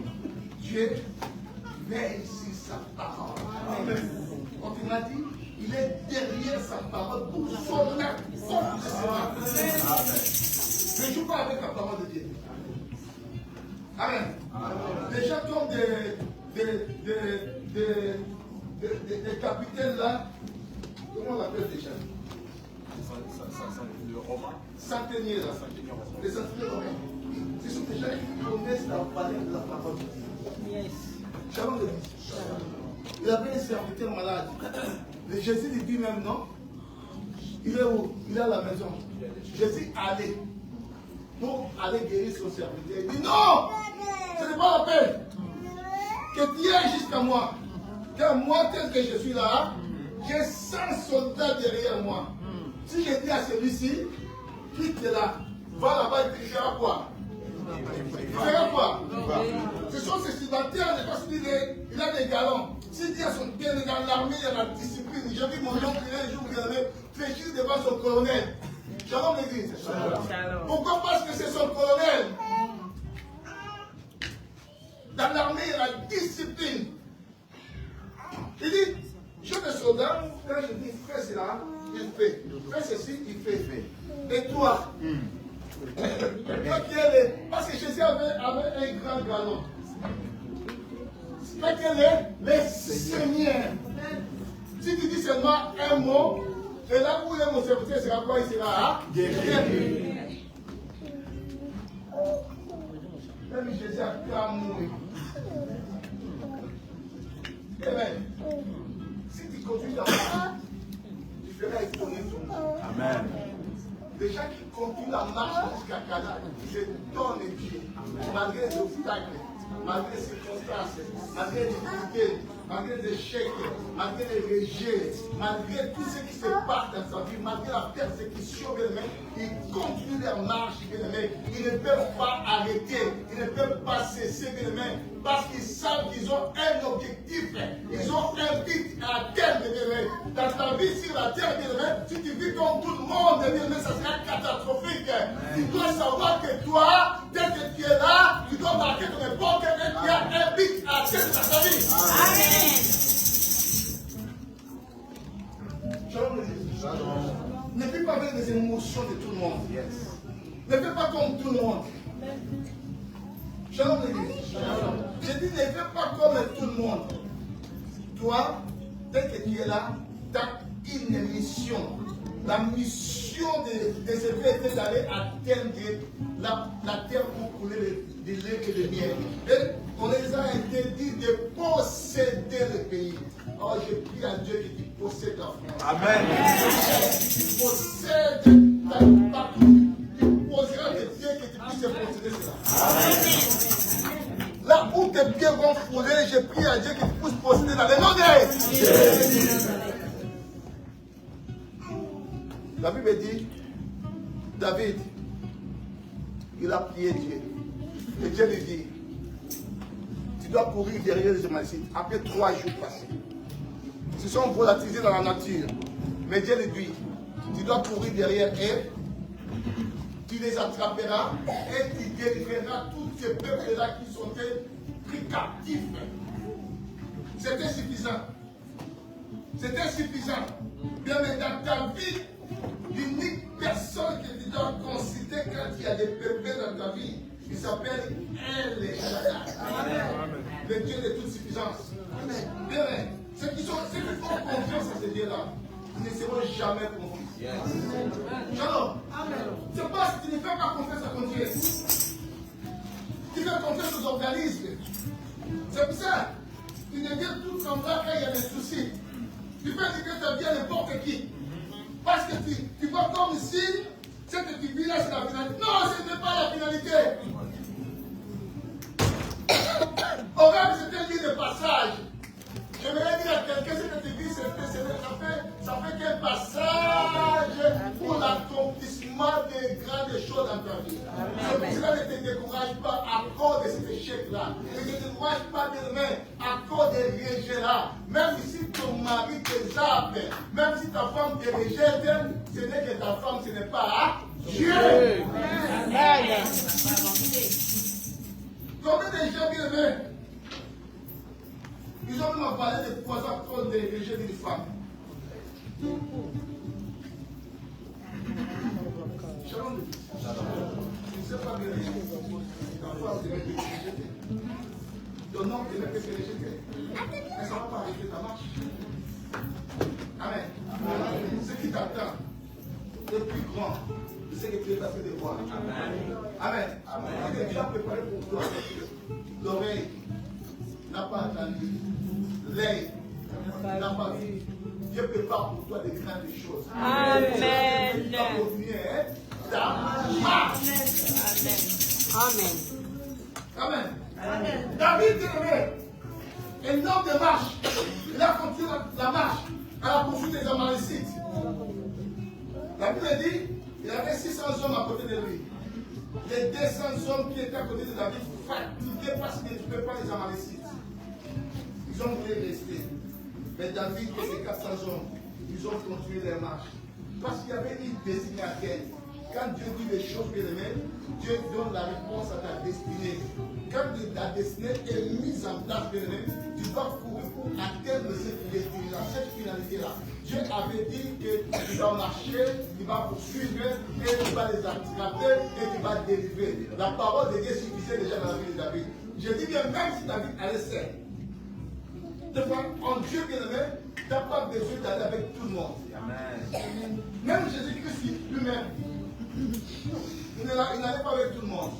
Dieu veille sur sa parole. Amen. Quand il m'a dit, il est derrière sa parole pour son accomplissement. Ne joue pas avec la parole de Dieu. Amen. Les gens comme des capitaines là, comment on l'appelle déjà? Le romain. Centeniers là. Les centeniers romains. Ce sont des gens qui connaissent la valeur de la parole de Dieu. Yes. Shalom de Dieu. Il avait un serviteur malade. Le Jésus lui dit même non. Il est où? Il est à la maison. Jésus allait pour aller guérir son serviteur. Il dit non! Ce n'est pas la peine. Que tu ailles jusqu'à moi. Car moi, tel que je suis là, j'ai 100 soldats derrière moi. Si je dis à celui-ci, quitte là, va là-bas, il fera quoi? Il fera quoi? Ce sont ces célibataires, parce qu'il a des galons. S'il dit à son père, dans l'armée, il y a la discipline. J'ai vu mon oncle, il a un jour, il allait fléchir devant son colonel. Shalom l'église. Pourquoi? Parce que c'est son colonel. Dans l'armée, il y a la discipline. Il dit, je suis soldat, quand je dis fais cela, il fait. Fais ceci, il fait. Et toi, parce que Jésus avait un grand galon. C'est qu'il est le Seigneur. Si tu dis seulement un mot, et là où est mon serviteur sera quoi? Il sera guéri. Même Jésus a pu mourir. Amen. Si tu continues dans la tu feras étonner ton monde. Amen. Les gens qui continuent la marche jusqu'à Canaan, je donne Dieu, malgré les obstacles, malgré les circonstances, malgré les difficultés, malgré les échecs, malgré les rejets, malgré tout ce qui se passe dans sa vie, malgré la persécution, ils continuent leur marche, ils ne peuvent pas arrêter, ils ne peuvent pas cesser, parce qu'ils savent qu'ils ont un objectif, ils ont un but à atteindre. Dans ta vie sur la terre, si tu vis comme tout le monde, monde, mais ça sera catastrophique. Tu dois savoir que toi, dès que tu es là, tu dois marquer ton époque et tu as un but à tête de ta vie. Shalom. Ne fais pas avec les émotions de tout le monde. Ne fais pas comme tout le monde. Shalom l'église. Je dis ne fais pas comme tout le monde. Toi, dès que tu es là, tu as une mission. La mission de ce pays était d'aller atteindre la terre pour couler de lait et de miel. Et on les a interdit de posséder le pays. Alors je prie à Dieu que tu possèdes la France. Amen. Tu possèdes ta partout. Tu poseras de Dieu que tu puisses posséder cela. Amen. Là où tes pieds vont fouler, je prie à Dieu que tu puisses posséder dans le nom de Jésus. La Bible dit, David, il a prié Dieu. Et Dieu lui dit, tu dois courir derrière les Amalécites. Après 3 jours passés. Ils se sont volatilisés dans la nature. Mais Dieu lui dit, tu dois courir derrière eux. Tu les attraperas et tu délivreras tous ces peuples-là qui sont pris captifs. C'était suffisant. C'était suffisant. Bien, mais dans ta vie, l'unique personne que tu dois considérer quand il y a des peuples dans ta vie, il s'appelle El Shaddai. Le Dieu de toute suffisance. Bien, ceux qui font confiance à ce Dieu-là, ils ne seront jamais confus. Shalom. C'est parce que tu ne fais pas confiance à ton Dieu. Tu fais confiance aux organismes. C'est pour ça tu deviens tout tremblant quand il y a des soucis. Tu fais dire que tu deviens n'importe qui. Parce que tu vois comme si ce que tu vis là, c'est la finalité. Non, ce n'est pas la finalité. Horeb, c'est un lieu de passage. J'aimerais dire à quelqu'un ce que tu vis, ça fait qu'un passage pour l'accomplissement des grandes choses dans ta vie. C'est pour cela ne te décourage pas à cause de cet échec-là. Ne te décourage pas demain à cause des rejets-là. Même si ton mari te zappe, même si ta femme te rejette, ce n'est que ta femme, ce n'est pas Dieu. Combien de gens bien aimés? Ils ont même parlé de poison à cause des rejets d'une femme. Shalom. Tu ne sais pas bien ta femme devait te rejeter. Ton homme devait te rejeter. Mais ça ne va pas arrêter ta marche. Amen. Ce qui t'attend est plus grand de ce que tu es passé de voir. Amen. Il est déjà préparé pour toi. L'oreille n'a pas attendu. L'œil n'a pas vu. Dieu prépare pour toi des grandes choses. Amen. Tu dois continuer ta marche. Amen. Amen. David est un homme de marche. Il a continué la marche à la poursuite des Amalécites. La Bible dit il y avait 600 hommes à côté de lui. Les 200 hommes qui étaient à côté de David fatigués parce qu'ils ne trouvaient pas les Amalécites. Ils ont voulu rester. Mais David et ses 400 hommes, ils ont continué leur marche. Parce qu'il y avait une destinée à terre. Quand Dieu dit des choses bien aimées, Dieu donne la réponse à ta destinée. Quand ta destinée est mise en place bien aimée, tu vas courir pour atteindre cette destinée-là, cette finalité-là. Dieu avait dit que tu vas marcher, tu vas poursuivre, et tu vas les attraper, et tu vas délivrer. La parole de Dieu suffisait déjà dans la vie de David. Je dis bien, même si David allait seul, des fois, en Dieu bien aimé, tu n'as pas besoin d'aller avec tout le monde. Amen. Même Jésus-Christ lui-même, il n'allait pas avec tout le monde.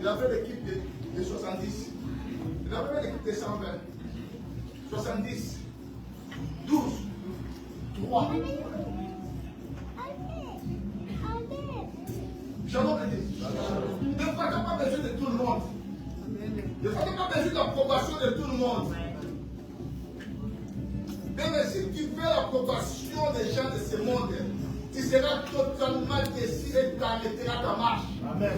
Il avait l'équipe de 70. Il avait l'équipe de 120. 70. 12. 3. Shalom. Des fois, tu n'as pas besoin de tout le monde. Des fois, tu n'as pas besoin de l'approbation de tout le monde. Mais si tu veux l'approbation des gens de ce monde, tu seras totalement déçu et tu arrêteras ta marche. Amen.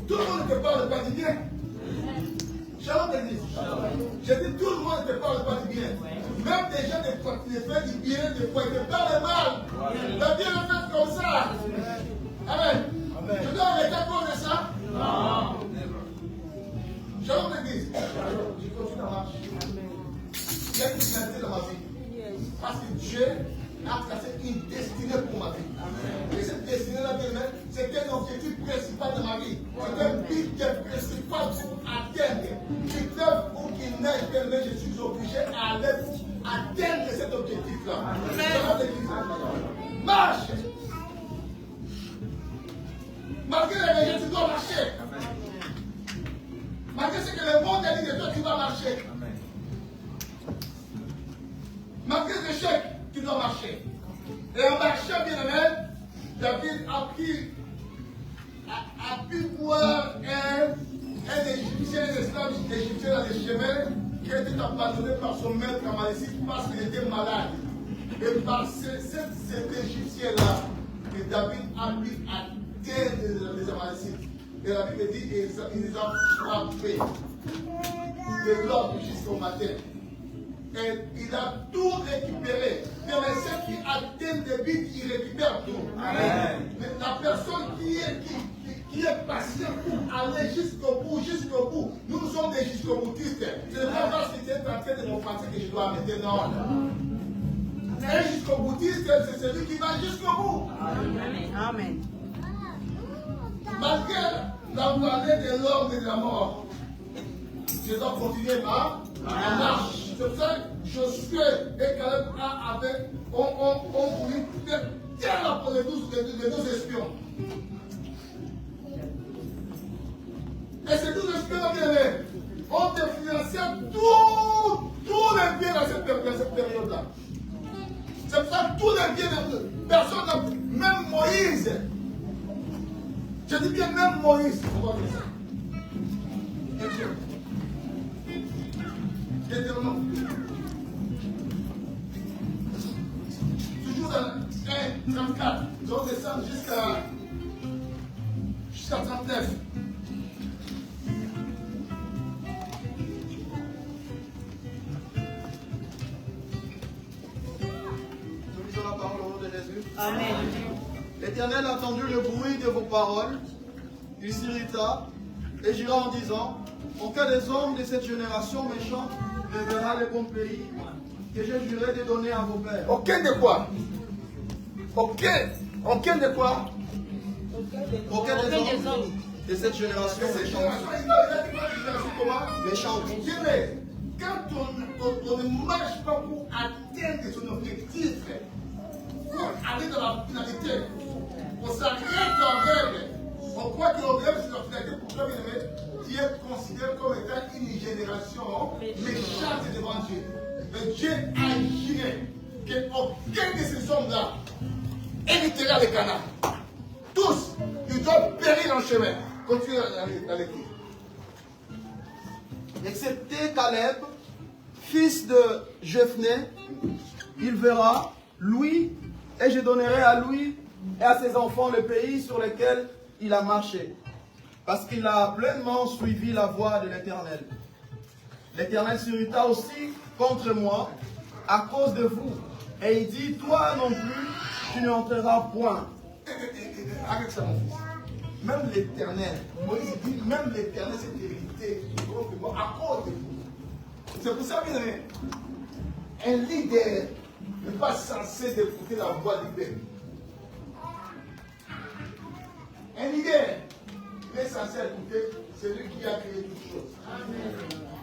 Tout le monde ne te parle pas du bien. Shalom l'église. Je dis tout le monde ne te parle pas du bien. Même des gens qui te font du bien, des fois ils te parlent mal. Dieu a tracé une destinée pour ma vie. Et cette destinée-là, c'est un objectif principal de ma vie. C'est un but principal pour atteindre. Qu'il pleuve ou qu'il neige, je suis obligé à aller atteindre cet objectif-là. Marche! Malgré les régions, tu dois marcher. Malgré ce que le monde a dit de toi, tu dois marcher. Malgré les échecs, tu dois marcher. Et en marchant, bien aimé, David a pu voir un Égyptien, un esclave égyptien dans les chemins qui était abandonné par son maître amalécite parce qu'il était malade. Et par cet Égyptien-là, que David a pu atteindre les amalécites. Et la Bible dit qu'ils les ont frappés de l'aube jusqu'au matin. Et il a tout récupéré. Mais ceux qui atteignent des buts, ils récupèrent tout. Amen. Mais la personne qui est patiente pour aller jusqu'au bout, nous sommes des jusqu'au-boutistes. Ce n'est pas parce qu'il est en train de m'offenser que je dois arrêter. Non. Un jusqu'au-boutiste, c'est celui qui va jusqu'au bout. Amen. Amen. Malgré la vallée de l'homme et de la mort, je dois continuer ma marche. C'est pour ça que Josué et Caleb ont voulu faire terre pour les 12 espions. Et ces 12 espions ont influencé tous les biens dans cette période-là. C'est pour ça que tous les biens, personne, même Moïse. Je dis bien même Moïse. On va faire ça. Toujours dans 1:34. Nous allons descendre jusqu'à 39. Nous lisons la parole au nom de Jésus. Amen. L'Éternel a entendu le bruit de vos paroles. Il s'irrita et jura en disant: aucun des hommes de cette génération méchante ne verra le bon pays que j'ai juré de donner à vos pères. Aucun de quoi? Aucun de quoi? Aucun des hommes de cette génération méchante. Quand on ne marche pas pour atteindre son objectif, pour aller dans la finalité, on s'arrête en rêve. On croit que le rêve, c'est la finalité pour toi, bien-aimé, qui est considéré comme étant une génération méchante devant Dieu. Mais Dieu a juré qu'aucun de ces hommes-là héritera le Canaan. Tous, ils doivent périr en chemin. Continuez à l'écrire. Excepté Caleb, fils de Jephné, il verra, lui, et je donnerai à lui et à ses enfants le pays sur lequel il a marché, parce qu'il a pleinement suivi la voie de l'Éternel. L'Éternel s'irrita aussi contre moi à cause de vous, et il dit: toi non plus, tu n'entreras point. Avec ça, mon fils. Même l'Éternel, Moïse dit, même l'Éternel s'est hérité à cause de vous. C'est pour ça, bien aimé, un leader n'est pas censé écouter la voix du peuple. Un leader, il est censé écouter celui qui a créé toutes choses. Amen.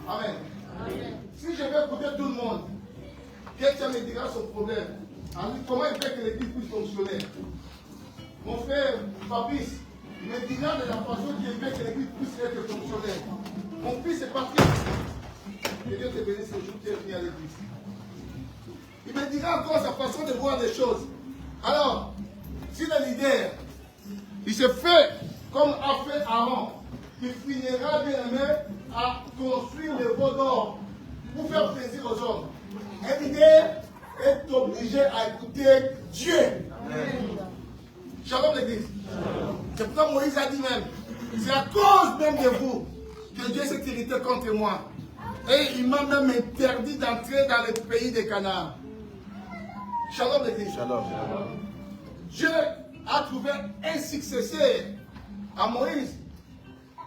Amen. Si je vais écouter tout le monde, quelqu'un me dira son problème. Comment il fait que l'église puisse fonctionner? Mon frère Fabrice, il me dira de la façon dont il veut que l'église puisse être fonctionnelle. Mon fils est parti. Que Dieu te bénisse le jour où tu es venu à l'église. Il me dira encore sa façon de voir les choses. Alors, si le leader, il se fait comme a fait Aaron, il finira bien aimé à construire le veau d'or pour faire plaisir aux hommes. Un leader est obligé à écouter Dieu. Amen. Shalom l'église. C'est pour ça que Moïse a dit même, c'est à cause même de vous que Dieu s'est irrité contre moi. Et il m'a même interdit d'entrer dans le pays de Canaan. Shalom l'église. Shalom. Dieu a trouvé un successeur à Moïse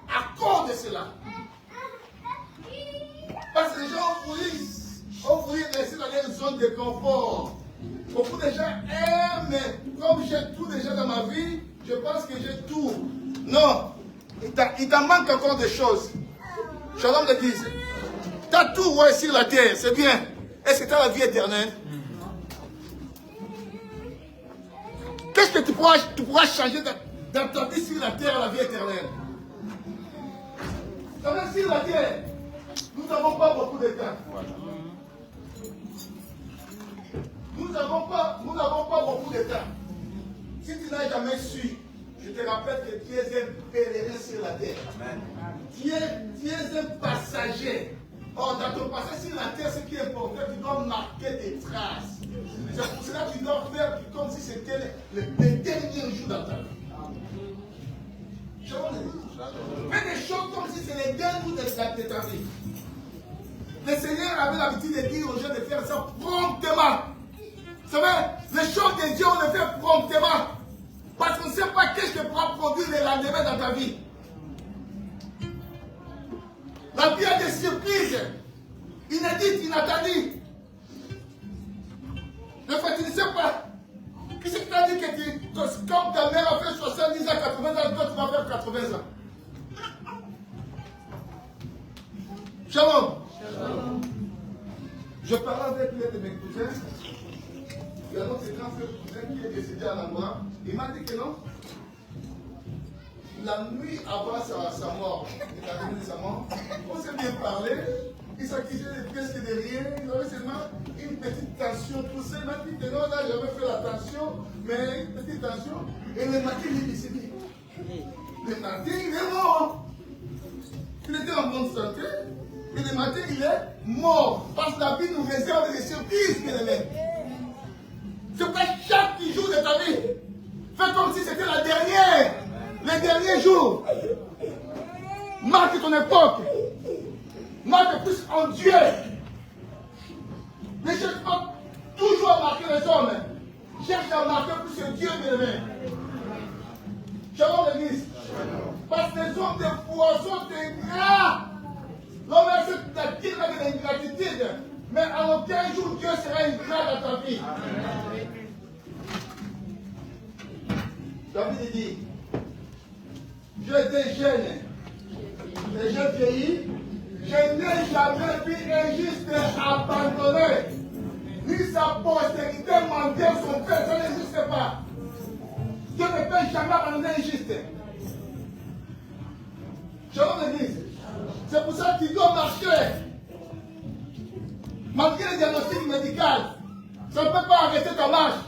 à cause de cela. Parce que les gens ont voulu rester dans leur zone de confort. Beaucoup de gens aiment, mais comme j'ai tout déjà dans ma vie, je pense que j'ai tout. Non, il t'en manque encore des choses. Shalom l'église. Tu as tout ouais, sur la terre, c'est bien. Est-ce que tu as la vie éternelle? Qu'est-ce que tu pourras changer dans ta vie sur la terre, la vie éternelle? Sur la terre, nous n'avons pas beaucoup de temps. Nous n'avons pas beaucoup de temps. Si tu n'as jamais su, je te rappelle que tu es un pèlerin sur la terre. Amen. Tu es un passager. Or, dans ton passage sur la terre, ce qui est important, tu dois marquer des traces. C'est pour cela que tu dois faire comme si c'était le dernier jour dans ta vie. Fais des choses comme si c'était les derniers jours de ta vie. Le Seigneur avait l'habitude de dire aux gens de faire ça promptement. Vous savez, les choses de Dieu, on les fait promptement. Parce qu'on ne sait pas qu'est-ce que pourra produire le lendemain dans ta vie. La vie a des surprises. Inédites, inattendues. Le fait, tu ne sais pas. Qu'est-ce que tu as dit que comme ta mère a fait 70 à 80 ans, toi tu vas faire 80 ans. Shalom. Shalom. Je parlais avec l'un de mes cousins. Il y a notre grand frère cousin qui est décédé à l'endroit. Il m'a dit que non. La nuit avant sa mort, il a donné sa mort, on s'est bien parlé. Il s'accusait de presque de rien. Il avait seulement une petite tension. Tout ça, il m'a dit que non, là, j'avais fait la tension, mais une petite tension. Et le matin, il est décédé. Le matin, il est mort. Il était en bonne santé. Et le matin, il est mort. Parce que la vie nous réserve des surprises, bien aimés. C'est pas chaque jour de ta vie. Fais comme si c'était la dernière. Les derniers jours. Marque ton époque. Marque plus en Dieu. Ne cherche pas toujours à marquer les hommes. Cherche à marquer plus que Dieu, bien aimé. Shalom l'église. Parce que les hommes de foi sont ingrats. L'homme a cette tactique avec l'ingratitude. Mais en aucun jour Dieu sera ingrat dans ta vie. David dit, j'étais jeune et j'ai vieilli, je n'ai jamais vu un juste abandonné, ni sa postérité mendier son père, ça n'existe pas. Dieu ne peut jamais abandonner un juste. Shalom l'église. C'est pour ça qu'il doit marcher. Malgré le diagnostic médical, ça ne peut pas arrêter ta marche.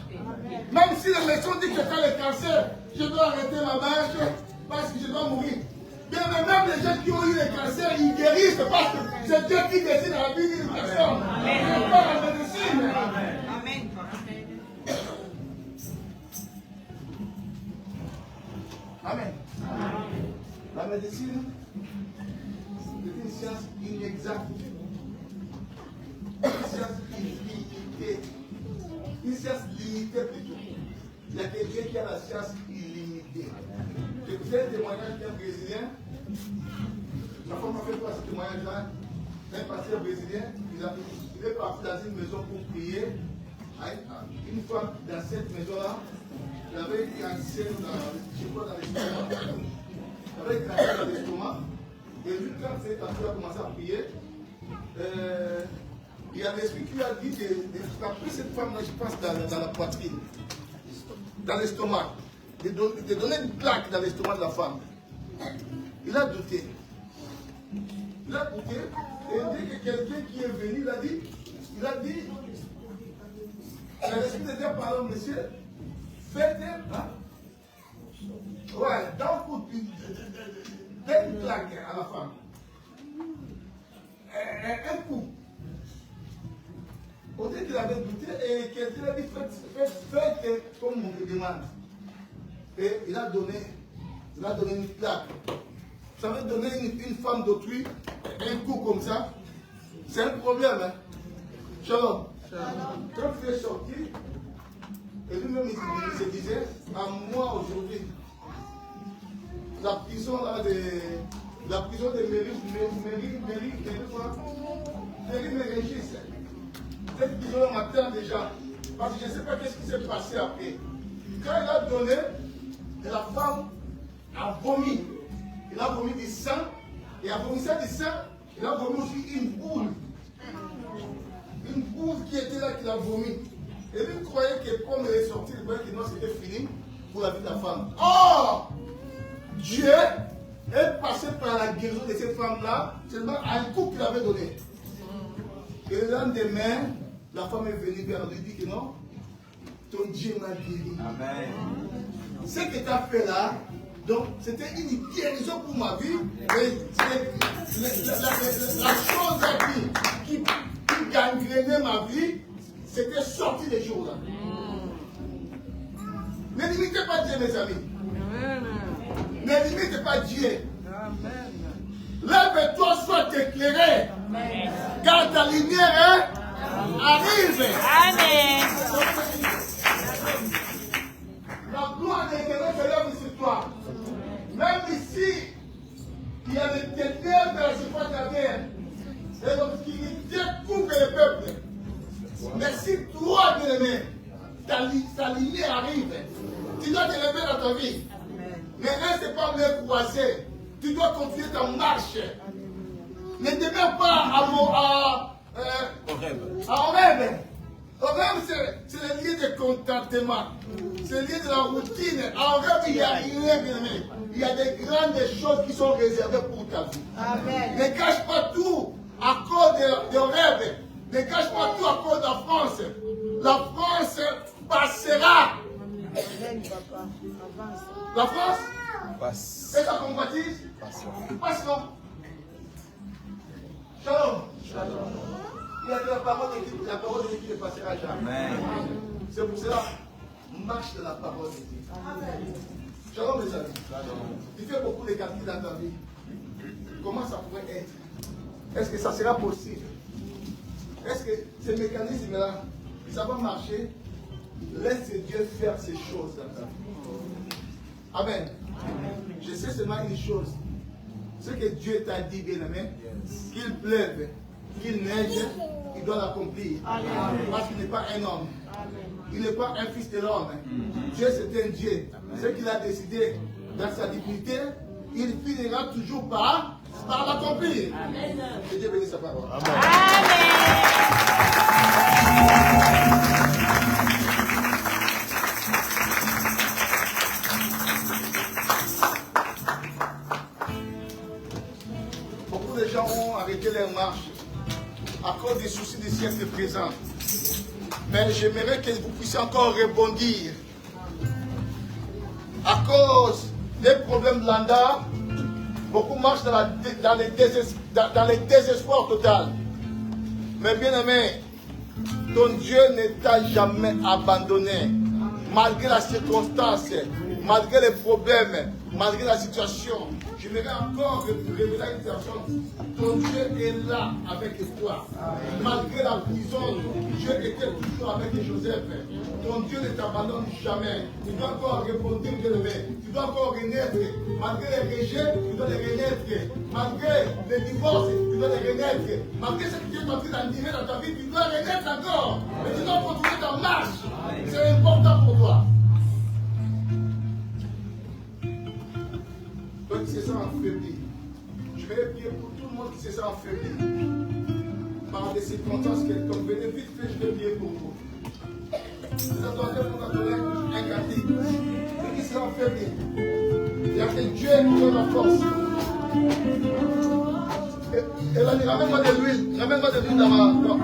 Même si les médecins disent que tu as le cancer, je dois arrêter ma marche parce que je dois mourir. Bien, mais même les gens qui ont eu le cancer, ils guérissent parce que c'est Dieu qui décide dans la vie d'une personne. C'est pas la médecine. Amen. Amen. La médecine, c'est une science inexacte. Une science illimitée. Une science limitée plutôt. Il y a quelqu'un qui a la science illimitée. Je vous ai un témoignage d'un Brésilien. La femme m'a fait voir ce témoignage-là. Un pasteur brésilien, il est parti dans une maison pour prier. Une fois dans cette maison-là, il avait un cancer dans l'estomac. Il avait un cancer dans l'estomac. Et lui, quand cet pasteur a commencé à prier, il y a l'esprit qui lui a dit de frapper cette femme-là, je pense, dans la poitrine, dans l'estomac, de donner une plaque dans l'estomac de la femme. Il a douté. Il a douté, et dès que quelqu'un qui est venu, il a dit, l'esprit de Dieu par l'homme, monsieur, faites d'un coup, une plaque à la femme. Un coup. Au début qu'il avait douté, et quelqu'un a dit, faites comme on me demande. Et il a donné une plaque. Ça veut donner une femme d'autrui, un coup comme ça, c'est un problème. Hein? Shalom. Quand il est sorti, et lui-même il se disait, à moi aujourd'hui, la prison de Mérigis, cette prison m'attend déjà. Parce que je ne sais pas qu'est-ce qui s'est passé après. Quand il a donné, la femme a vomi. Il a vomi du sang. Et en vomissant du sang, il a vomi aussi une boule. Une boule qui était là, qu'il a vomi. Et lui croyait que comme elle est sortie, il croyait que non, c'était fini pour la vie de la femme. Or, Dieu est passé par la guérison de cette femme-là, seulement à un coup qu'il avait donné. Et le lendemain, la femme est venue vers lui et dit que non, ton Dieu m'a guéri. Amen. Ce que tu as fait là, donc c'était une guérison pour ma vie. Et la chose qui gangrénait ma vie, c'était sorti des jours là. Ne limitez pas Dieu, mes amis. Ne limitez pas Dieu. Lève-toi, sois éclairé. Car ta lumière arrive. Amen. La gloire de l'Éternel se lève sur toi. Même ici, il y a des ténèbres dans la surface de la terre. Et donc, qui découvre le peuple. Mais si toi, bien-aimé, ta lumière arrive, tu dois te lever dans ta vie. Mais reste pas les croisés. Tu dois continuer ta marche. Ne demeure pas au rêve. Au rêve, c'est le lieu de contentement. C'est le lieu de la routine. En rêve, il n'y a rien, bien-aimé. Il y a des grandes choses qui sont réservées pour ta vie. Amen. Ne cache pas tout à cause de rêve. Ne cache pas tout à cause de la France. La France passera. Amen, papa. Avance. La France passe. Et ça compatise? Passera. Shalom. Shalom. Il y a la parole de Dieu qui ne passera jamais. C'est pour cela, marche de la parole de Dieu. Shalom mes amis. Tu fais beaucoup de calculs dans ta vie. Comment ça pourrait être? Est-ce que ça sera possible? Est-ce que ces mécanismes-là, ça va marcher? Laisse Dieu faire ces choses dans ta vie. Amen. Je sais seulement une chose. Ce que Dieu t'a dit, bien-aimé, qu'il pleuve, qu'il neige, il doit l'accomplir. Parce qu'il n'est pas un homme. Il n'est pas un fils de l'homme. Dieu, c'est un Dieu. Ce qu'il a décidé dans sa dignité, il finira toujours par l'accomplir. Que Dieu bénisse sa parole. Beaucoup de gens ont arrêté leur marche à cause des soucis du siècle présent. Mais j'aimerais que vous puissiez encore rebondir. À cause des problèmes lambda, beaucoup marchent dans les désespoirs total. Mais bien aimé, ton Dieu ne t'a jamais abandonné. Malgré la circonstance, malgré les problèmes, malgré la situation. Je vais encore révéler une personne. Ton Dieu est là avec toi. Malgré la prison, Dieu était toujours avec Joseph. Ton Dieu ne t'abandonne jamais. Tu dois encore répondre, tu dois encore renaître. Malgré les rejets, tu dois les renaître. Malgré les divorces, tu dois les renaître. Malgré ce que tu es en train d'endurer dans ta vie, tu dois renaître encore. Mais tu dois continuer ta marche. C'est important pour toi. Toi qui se sent affaibli, je vais prier pour tout le monde qui se sent affaibli. Par des circonstances quelconques, venez vite fait, je vais prier pour vous. Vous attendez pour donner un cantique. Ceux qui sont affaiblis, il y a que Dieu qui donne la force. Et là, ramène-moi de l'huile. Ramène-moi de l'huile dans ma. Non.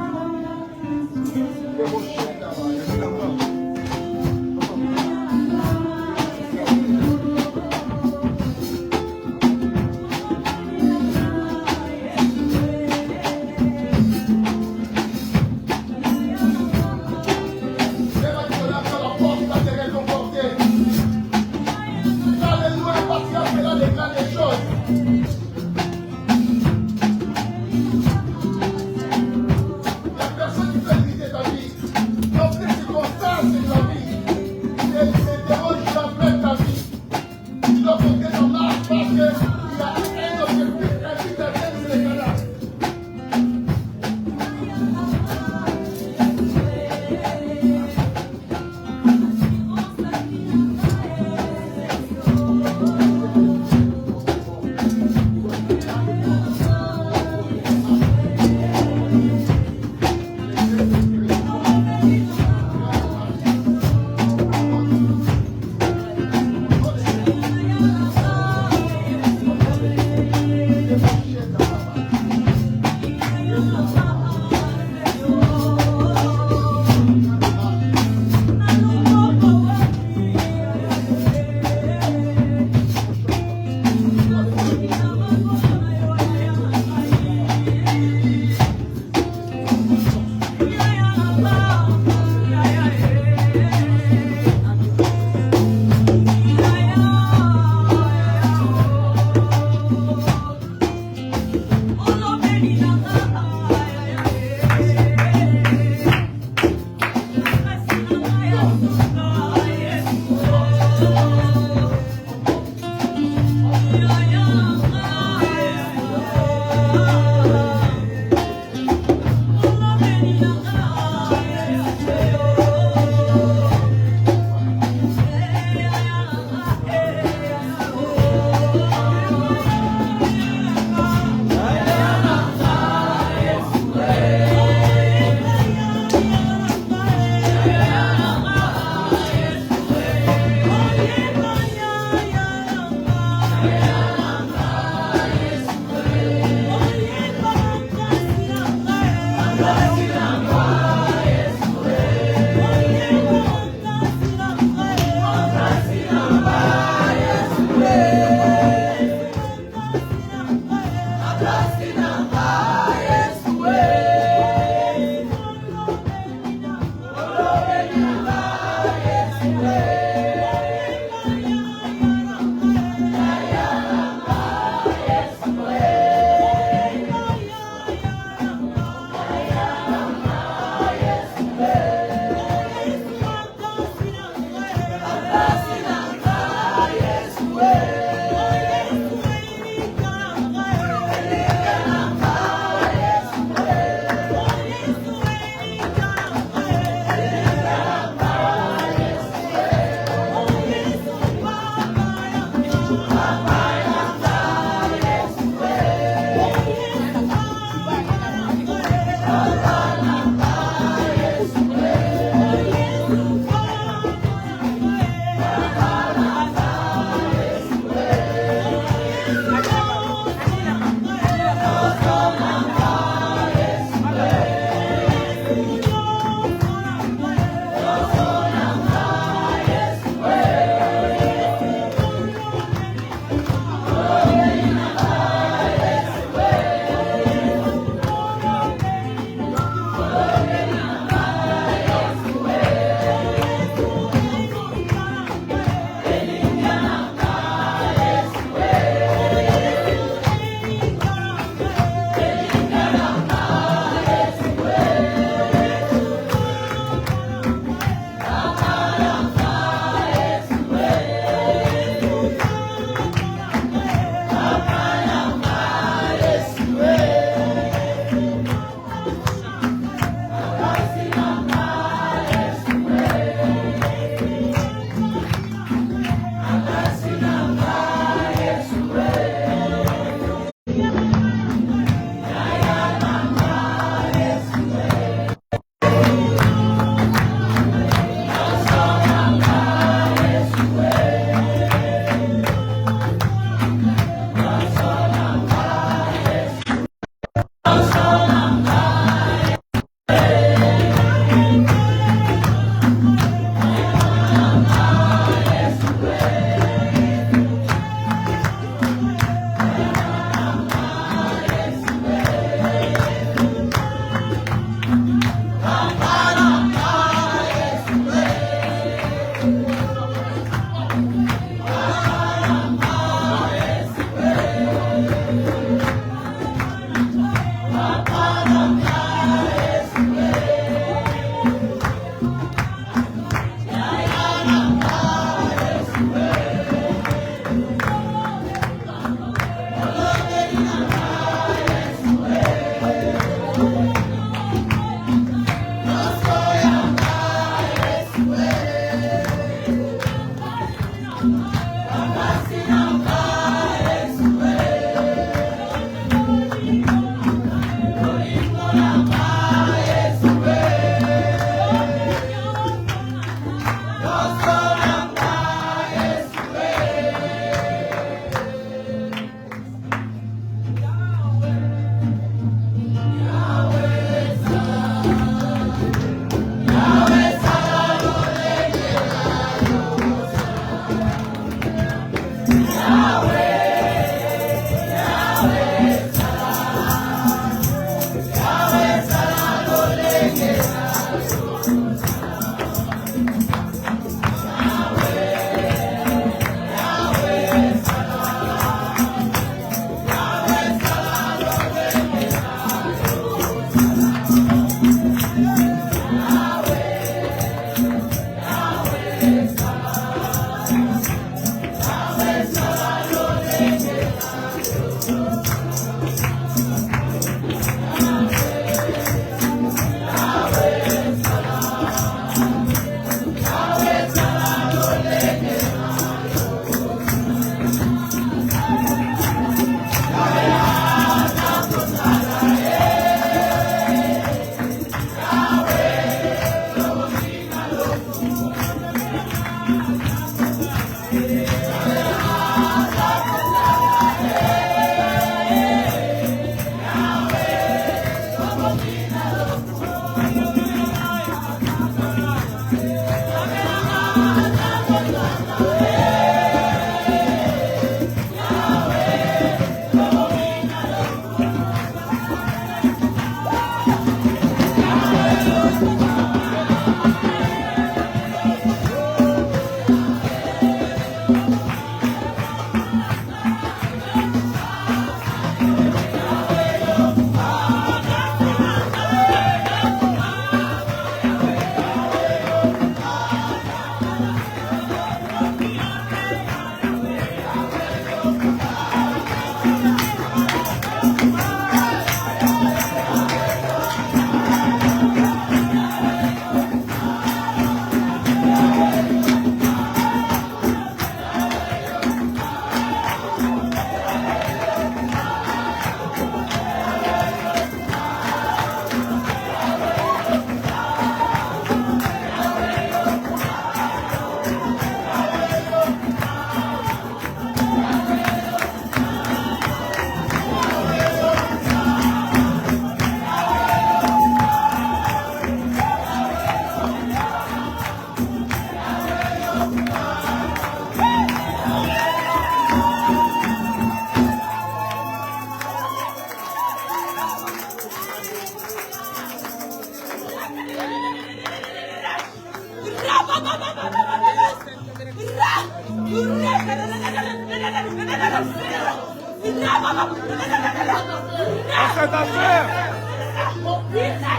Dans cette affaire,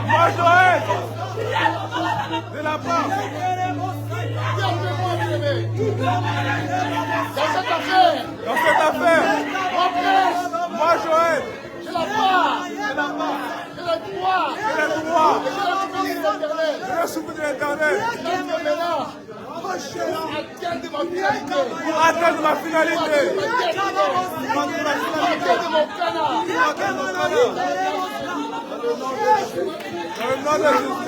moi Joël, de la part. Dans cette affaire, moi Joël, j'ai la part, j'ai le droit, j'ai le souffle de l'Éternel. Pour atteindre ma finalité. Dans le nom de Jésus.